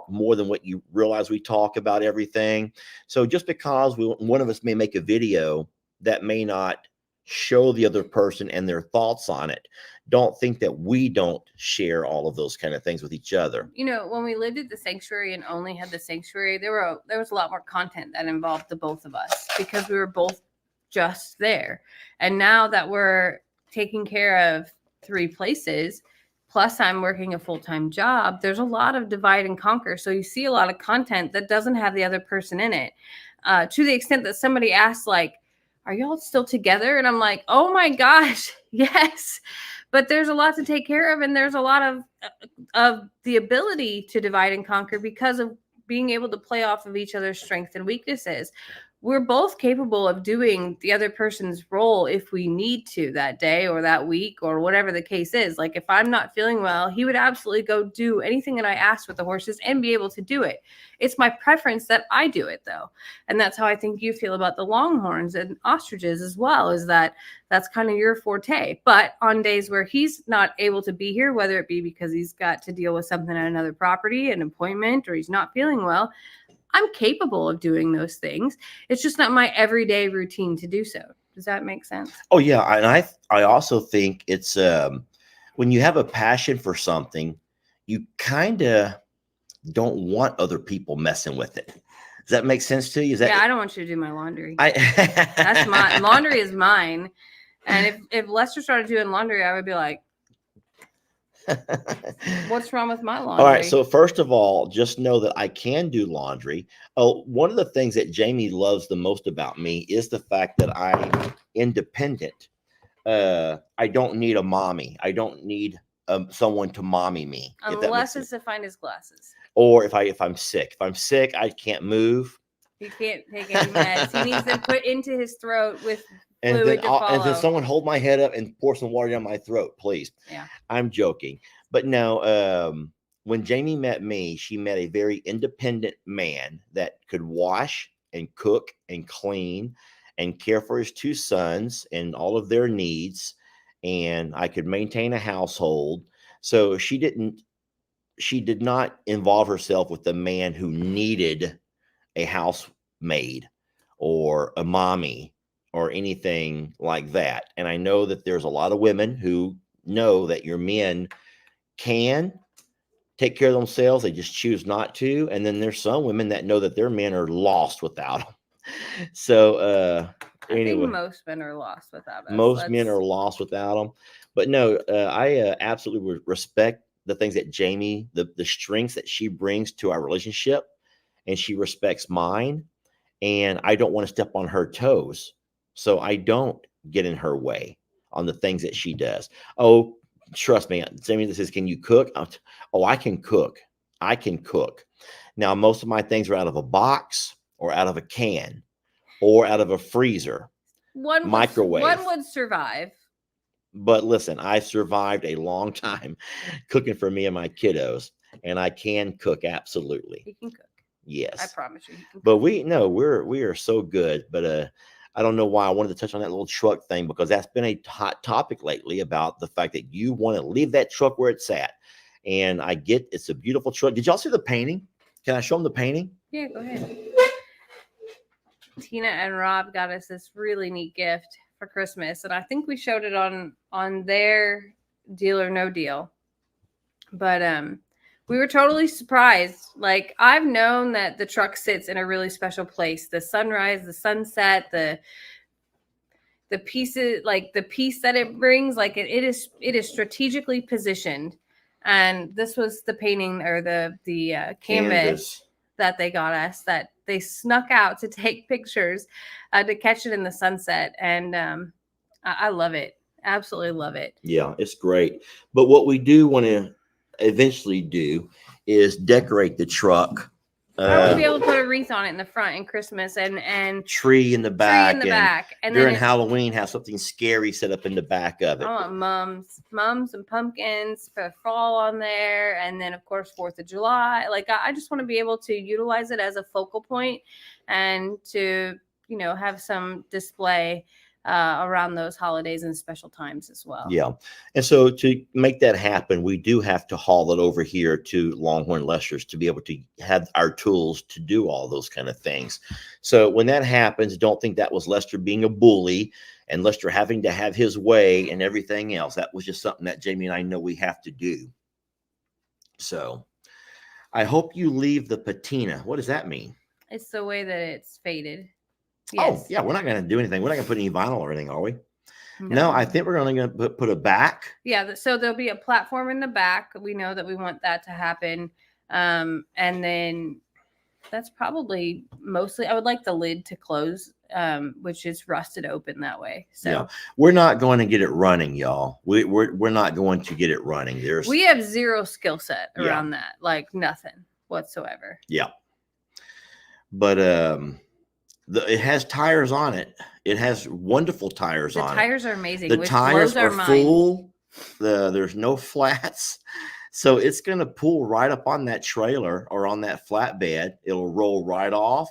more than what you realize we talk about everything. So just because one of us may make a video that may not show the other person and their thoughts on it, don't think that we don't share all of those kind of things with each other. You know, when we lived at the sanctuary and only had the sanctuary, there was a lot more content that involved the both of us because we were both just there. And now that we're taking care of 3 places, plus I'm working a full-time job, there's a lot of divide and conquer. So you see a lot of content that doesn't have the other person in it, to the extent that somebody asks, like, are y'all still together? And I'm like, oh my gosh, yes. but there's a lot to take care of, and there's a lot of the ability to divide and conquer because of being able to play off of each other's strengths and weaknesses. We're both capable of doing the other person's role if we need to that day or that week or whatever the case is. Like if I'm not feeling well, he would absolutely go do anything that I asked with the horses and be able to do it. It's my preference that I do it though. And that's how I think you feel about the longhorns and ostriches as well, is that that's kind of your forte. But on days where he's not able to be here, whether it be because he's got to deal with something at another property, an appointment, or he's not feeling well, I'm capable of doing those things. It's just not my everyday routine to do so. Does that make sense? Oh yeah, and I also think it's when you have a passion for something, you kind of don't want other people messing with it. Does that make sense to you? Is that Yeah, I don't want you to do my laundry. That's That's my laundry is mine. And if Lester started doing laundry, I would be like, what's wrong with my laundry? All right. So first of all, just know that I can do laundry. Oh, one of the things that Jamie loves the most about me is the fact that I'm independent. I don't need a mommy. I don't need someone to mommy me. if that makes Unless sense. it's to find his glasses. Or if I'm sick. If I'm sick, I can't move. He can't take any meds. He needs them put into his throat with And fluid then, to and then follow. someone hold my head up and pour some water down my throat, please. Yeah. I'm joking. But no, when Jamie met me, she met a very independent man that could wash and cook and clean and care for his two sons and all of their needs. And I could maintain a household. So she did not involve herself with the man who needed a housemaid or a mommy or anything like that. And I know that there's a lot of women who know that your men can take care of themselves. They just choose not to. And then there's some women that know that their men are lost without them. So I anyway, think most men are lost without us. most men are lost without them. But no, I absolutely respect the things that Jamie, the strengths that she brings to our relationship, and she respects mine. And I don't want to step on her toes. So I don't get in her way on the things that she does. Oh, trust me. Jamie says, can you cook? Oh, I can cook. I can cook. Now, most of my things are out of a box or out of a can or out of a freezer. Microwave. One would survive. But listen, I survived a long time cooking for me and my kiddos, and I can cook absolutely. He can cook. Yes. I promise you. He can But cook. we are so good. But I don't know why I wanted to touch on that little truck thing, because that's been a hot topic lately about the fact that you want to leave that truck where it's at. And I get it's a beautiful truck. Did y'all see the painting? Can I show them the painting? Yeah, go ahead. Tina and Rob got us this really neat gift for Christmas, and I think we showed it on their Deal or No Deal. But we were totally surprised. Like, I've known that the truck sits in a really special place. The sunrise, the sunset, the pieces, like the piece that it brings, like it is strategically positioned. And this was the painting or the canvas that they got us, that they snuck out to take pictures to catch it in the sunset. And I love it. Absolutely love it. Yeah, it's great. But what we do want to eventually do is decorate the truck. I want to be able to put a wreath on it in the front in Christmas and Tree in the back. And during then Halloween, have something scary set up in the back of it. I want mums and pumpkins for fall on there. And then, of course, 4th of July. Like, I just want to be able to utilize it as a focal point and to, have some display around those holidays and special times as well. Yeah. And so to make that happen, we do have to haul it over here to Longhorn Lester's to be able to have our tools to do all those kind of things. So when that happens, don't think that was Lester being a bully and Lester having to have his way and everything else. That was just something that Jamie and I know we have to do. So I hope you leave the patina. What does that mean? It's the way that it's faded. Oh, yeah. We're not going to do anything. We're not going to put any vinyl or anything, are we? No, I think we're only going to put a back. Yeah. So there'll be a platform in the back. We know that we want that to happen. And then that's probably mostly, I would like the lid to close which is rusted open that way. So Yeah. We're not going to get it running, y'all. We're not going to get it running. we have zero skill set Yeah. around that, like nothing whatsoever. Yeah. But it has tires on it. It has wonderful tires The on tires are amazing. it. The which tires blows our are mind. full. There's no flats. So it's going to pull right up on that trailer or on that flatbed. It'll roll right off.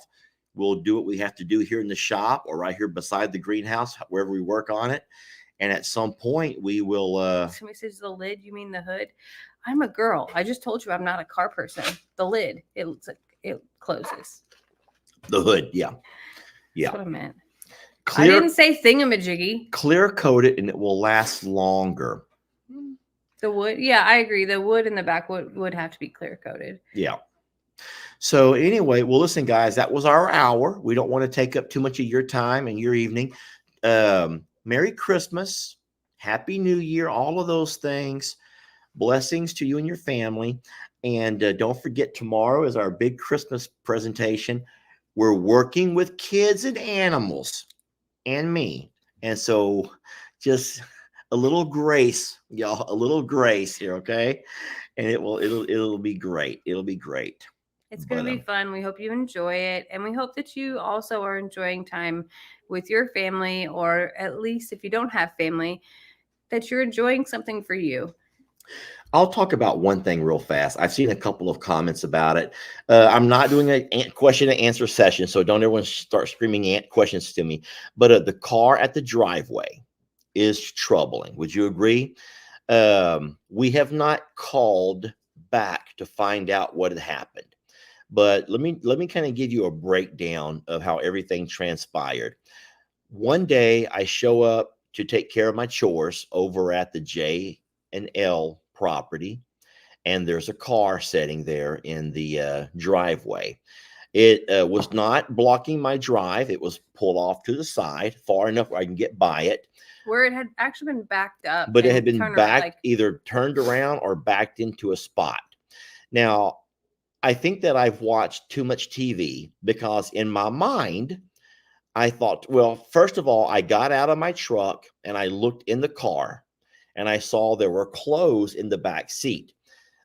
We'll do what we have to do here in the shop or right here beside the greenhouse, wherever we work on it. And at some point we will Somebody says the lid. You mean the hood? I'm a girl. I just told you I'm not a car person. The lid. It closes. the hood. Yeah. Yeah. That's what I meant. I Clear, didn't say thingamajiggy. clear coat it and it will last longer. The wood. Yeah, I agree. The wood in the back would have to be clear coated. Yeah. So anyway, well, listen, guys, that was our hour. We don't want to take up too much of your time and your evening. Merry Christmas, Happy New Year, all of those things. Blessings to you and your family. And don't forget, tomorrow is our big Christmas presentation. We're working with kids and animals and me. And so just a little grace, y'all, a little grace here, okay? And it'll be great. It'll be great. It's going But, to be fun. We hope you enjoy it. And we hope that you also are enjoying time with your family, or at least if you don't have family, that you're enjoying something for you. I'll talk about one thing real fast. I've seen a couple of comments about it. I'm not doing a question and answer session, so don't everyone start screaming questions to me. But the car at the driveway is troubling. Would you agree? We have not called back to find out what had happened. But let me kind of give you a breakdown of how everything transpired. One day I show up to take care of my chores over at the J&L property, and there's a car sitting there in the driveway. It was not blocking my drive. It was pulled off to the side far enough where I can get by it. Where it had actually been backed up. But it and had been turned around, backed, either turned around or backed into a spot. Now, I think that I've watched too much TV, because in my mind, I thought, well, first of all, I got out of my truck and I looked in the car and I saw there were clothes in the back seat.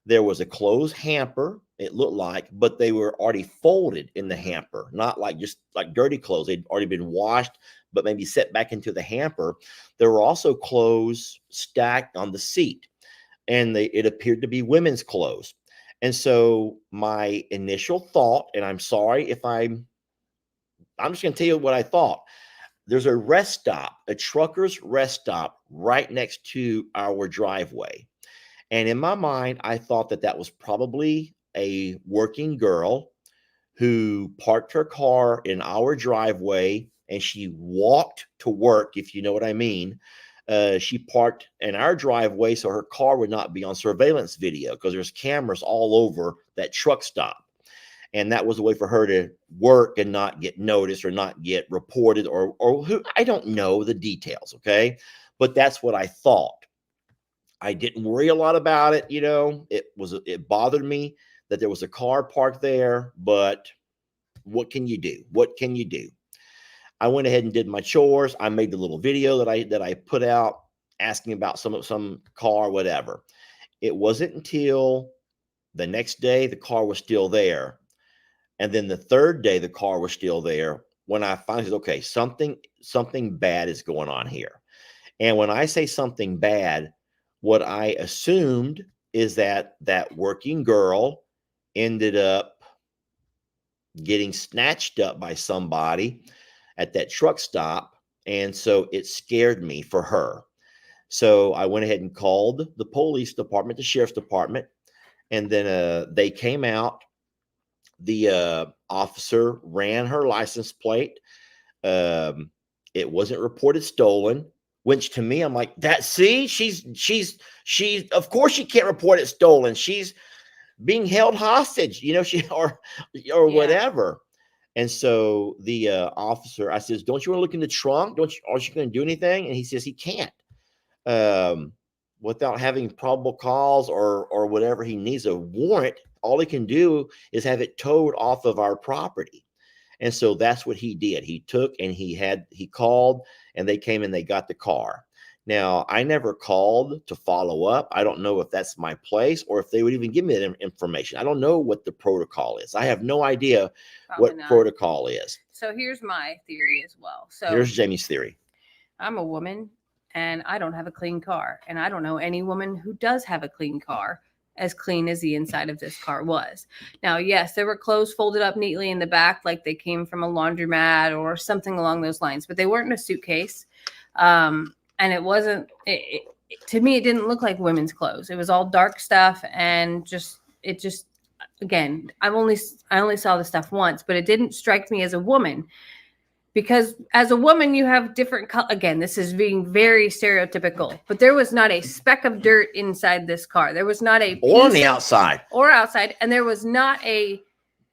There was a clothes hamper, it looked like, but they were already folded in the hamper, not like just like dirty clothes. They'd already been washed, but maybe set back into the hamper. There were also clothes stacked on the seat, and it appeared to be women's clothes. And so my initial thought, and I'm sorry if I'm just going to tell you what I thought. There's a rest stop, a trucker's rest stop right next to our driveway. And in my mind, I thought that was probably a working girl who parked her car in our driveway and she walked to work, if you know what I mean. She parked in our driveway so her car would not be on surveillance video, because there's cameras all over that truck stop. And that was a way for her to work and not get noticed or not get reported or who, I don't know the details. Okay. But that's what I thought. I didn't worry a lot about it. You know, it bothered me that there was a car parked there, but what can you do? What can you do? I went ahead and did my chores. I made the little video that I put out asking about some car, whatever. It wasn't until the next day the car was still there. And then the third day the car was still there when I finally said, okay, something bad is going on here. And when I say something bad, what I assumed is that working girl ended up getting snatched up by somebody at that truck stop. And so it scared me for her. So I went ahead and called the police department, the sheriff's department, and then they came out. The officer ran her license plate. It wasn't reported stolen, which to me, I'm like, she's of course she can't report it stolen. She's being held hostage, you know, or whatever. And so the officer, I says, don't you want to look in the trunk? Are you going to do anything? And he says he can't. Without having probable cause or whatever, he needs a warrant. All he can do is have it towed off of our property. And so that's what he did. He took and he called, and they came and they got the car. Now, I never called to follow up. I don't know if that's my place or if they would even give me that information. I don't know what the protocol is. I have no idea Probably what not. protocol is. So here's my theory as well. So Here's Jamie's theory. I'm a woman and I don't have a clean car. And I don't know any woman who does have a clean car as clean as the inside of this car was. Now, yes, there were clothes folded up neatly in the back, like they came from a laundromat or something along those lines, but they weren't in a suitcase. And it wasn't, to me, it didn't look like women's clothes. It was all dark stuff. And again, I only saw the stuff once, but it didn't strike me as a woman. Because as a woman, you have different again, this is being very stereotypical, but there was not a speck of dirt inside this car. There was not a Or on the outside. Or outside. And there was not a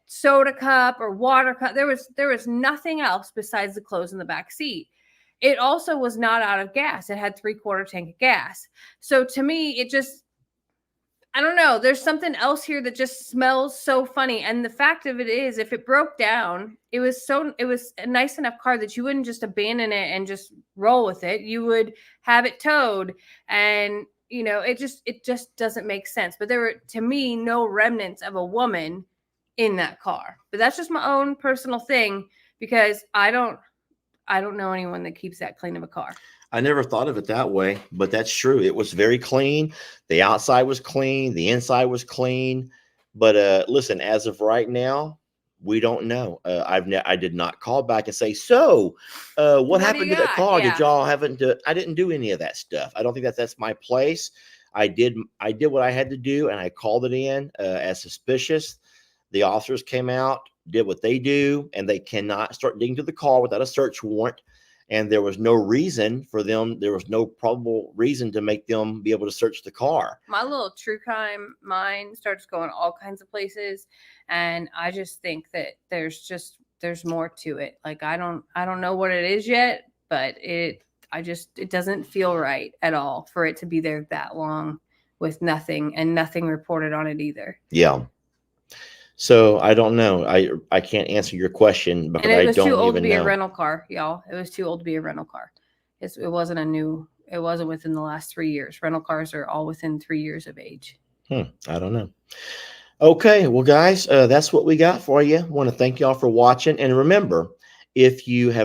soda cup or water cup. There was nothing else besides the clothes in the back seat. It also was not out of gas. It had 3/4 tank of gas. So to me, it just, I don't know. There's something else here that just smells so funny. And the fact of it is, if it broke down, it was a nice enough car that you wouldn't just abandon it and just roll with it. You would have it towed. And, it just doesn't make sense. But there were, to me, no remnants of a woman in that car. But that's just my own personal thing, because I don't know anyone that keeps that clean of a car. I never thought of it that way, but that's true. It was very clean. The outside was clean. The inside was clean. But listen, as of right now, we don't know. I did not call back and say, so what happened to that car? Yeah. Did y'all I didn't do any of that stuff. I don't think that's my place. I did what I had to do, and I called it in as suspicious. The officers came out, did what they do, and they cannot start digging through the car without a search warrant. And there was no reason for them. There was no probable reason to make them be able to search the car. My little true crime mind starts going all kinds of places. And I just think that there's more to it. Like, I don't know what it is yet, but it doesn't feel right at all for it to be there that long with nothing reported on it either. Yeah. So I don't know. I can't answer your question because And it was I don't too old to even be know. a rental car, y'all. It was too old to be a rental car. It wasn't within the last 3 years. Rental cars are all within 3 years of age. I don't know. Okay, well, guys, that's what we got for you. I want to thank y'all for watching. And remember, if you've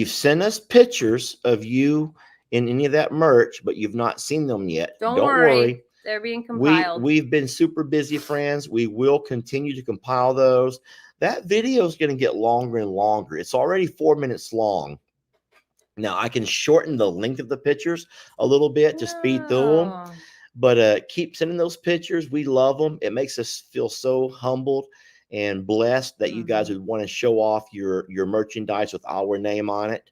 sent us pictures of you in any of that merch, but you've not seen them yet, don't worry. They're being compiled. We've been super busy, friends. We will continue to compile those. That video is going to get longer and longer. It's already 4 minutes long. Now, I can shorten the length of the pictures a little bit to speed through them. But keep sending those pictures. We love them. It makes us feel so humbled and blessed that you guys would want to show off your merchandise with our name on it.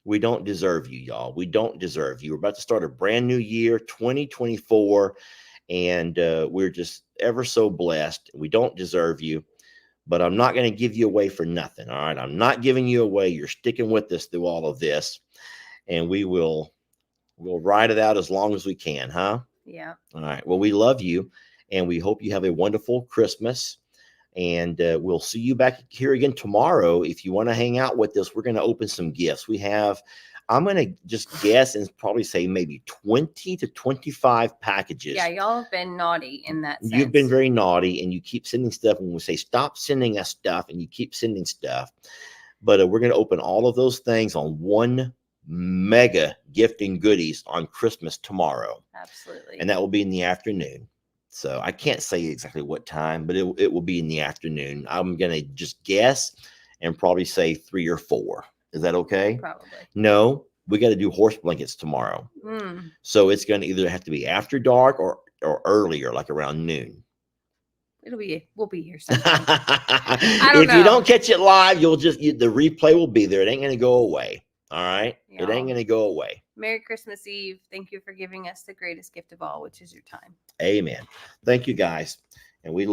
We don't deserve you, y'all. We don't deserve you. We're about to start a brand new year, 2024, and we're just ever so blessed. We don't deserve you, but I'm not going to give you away for nothing, all right? I'm not giving you away. You're sticking with us through all of this, and we'll ride it out as long as we can, huh? Yeah. All right. Well, we love you, and we hope you have a wonderful Christmas. And we'll see you back here again tomorrow. If you want to hang out with us, we're going to open some gifts. I'm going to just guess and probably say maybe 20 to 25 packages. Yeah, y'all have been naughty in that sense. You've been very naughty, and you keep sending stuff when we say stop sending us stuff, and you keep sending stuff. But we're going to open all of those things on one mega gifting goodies on Christmas tomorrow. Absolutely. And that will be in the afternoon. So I can't say exactly what time, but it will be in the afternoon. I'm going to just guess and probably say 3 or 4. Is that okay? Probably. No, we got to do horse blankets tomorrow. So it's going to either have to be after dark or earlier, like around noon. We'll be here sometime. If you don't catch it live, the replay will be there. It ain't going to go away. All right. It ain't going to go away. Merry Christmas Eve. Thank you for giving us the greatest gift of all, which is your time. Amen. Thank you, guys. And we love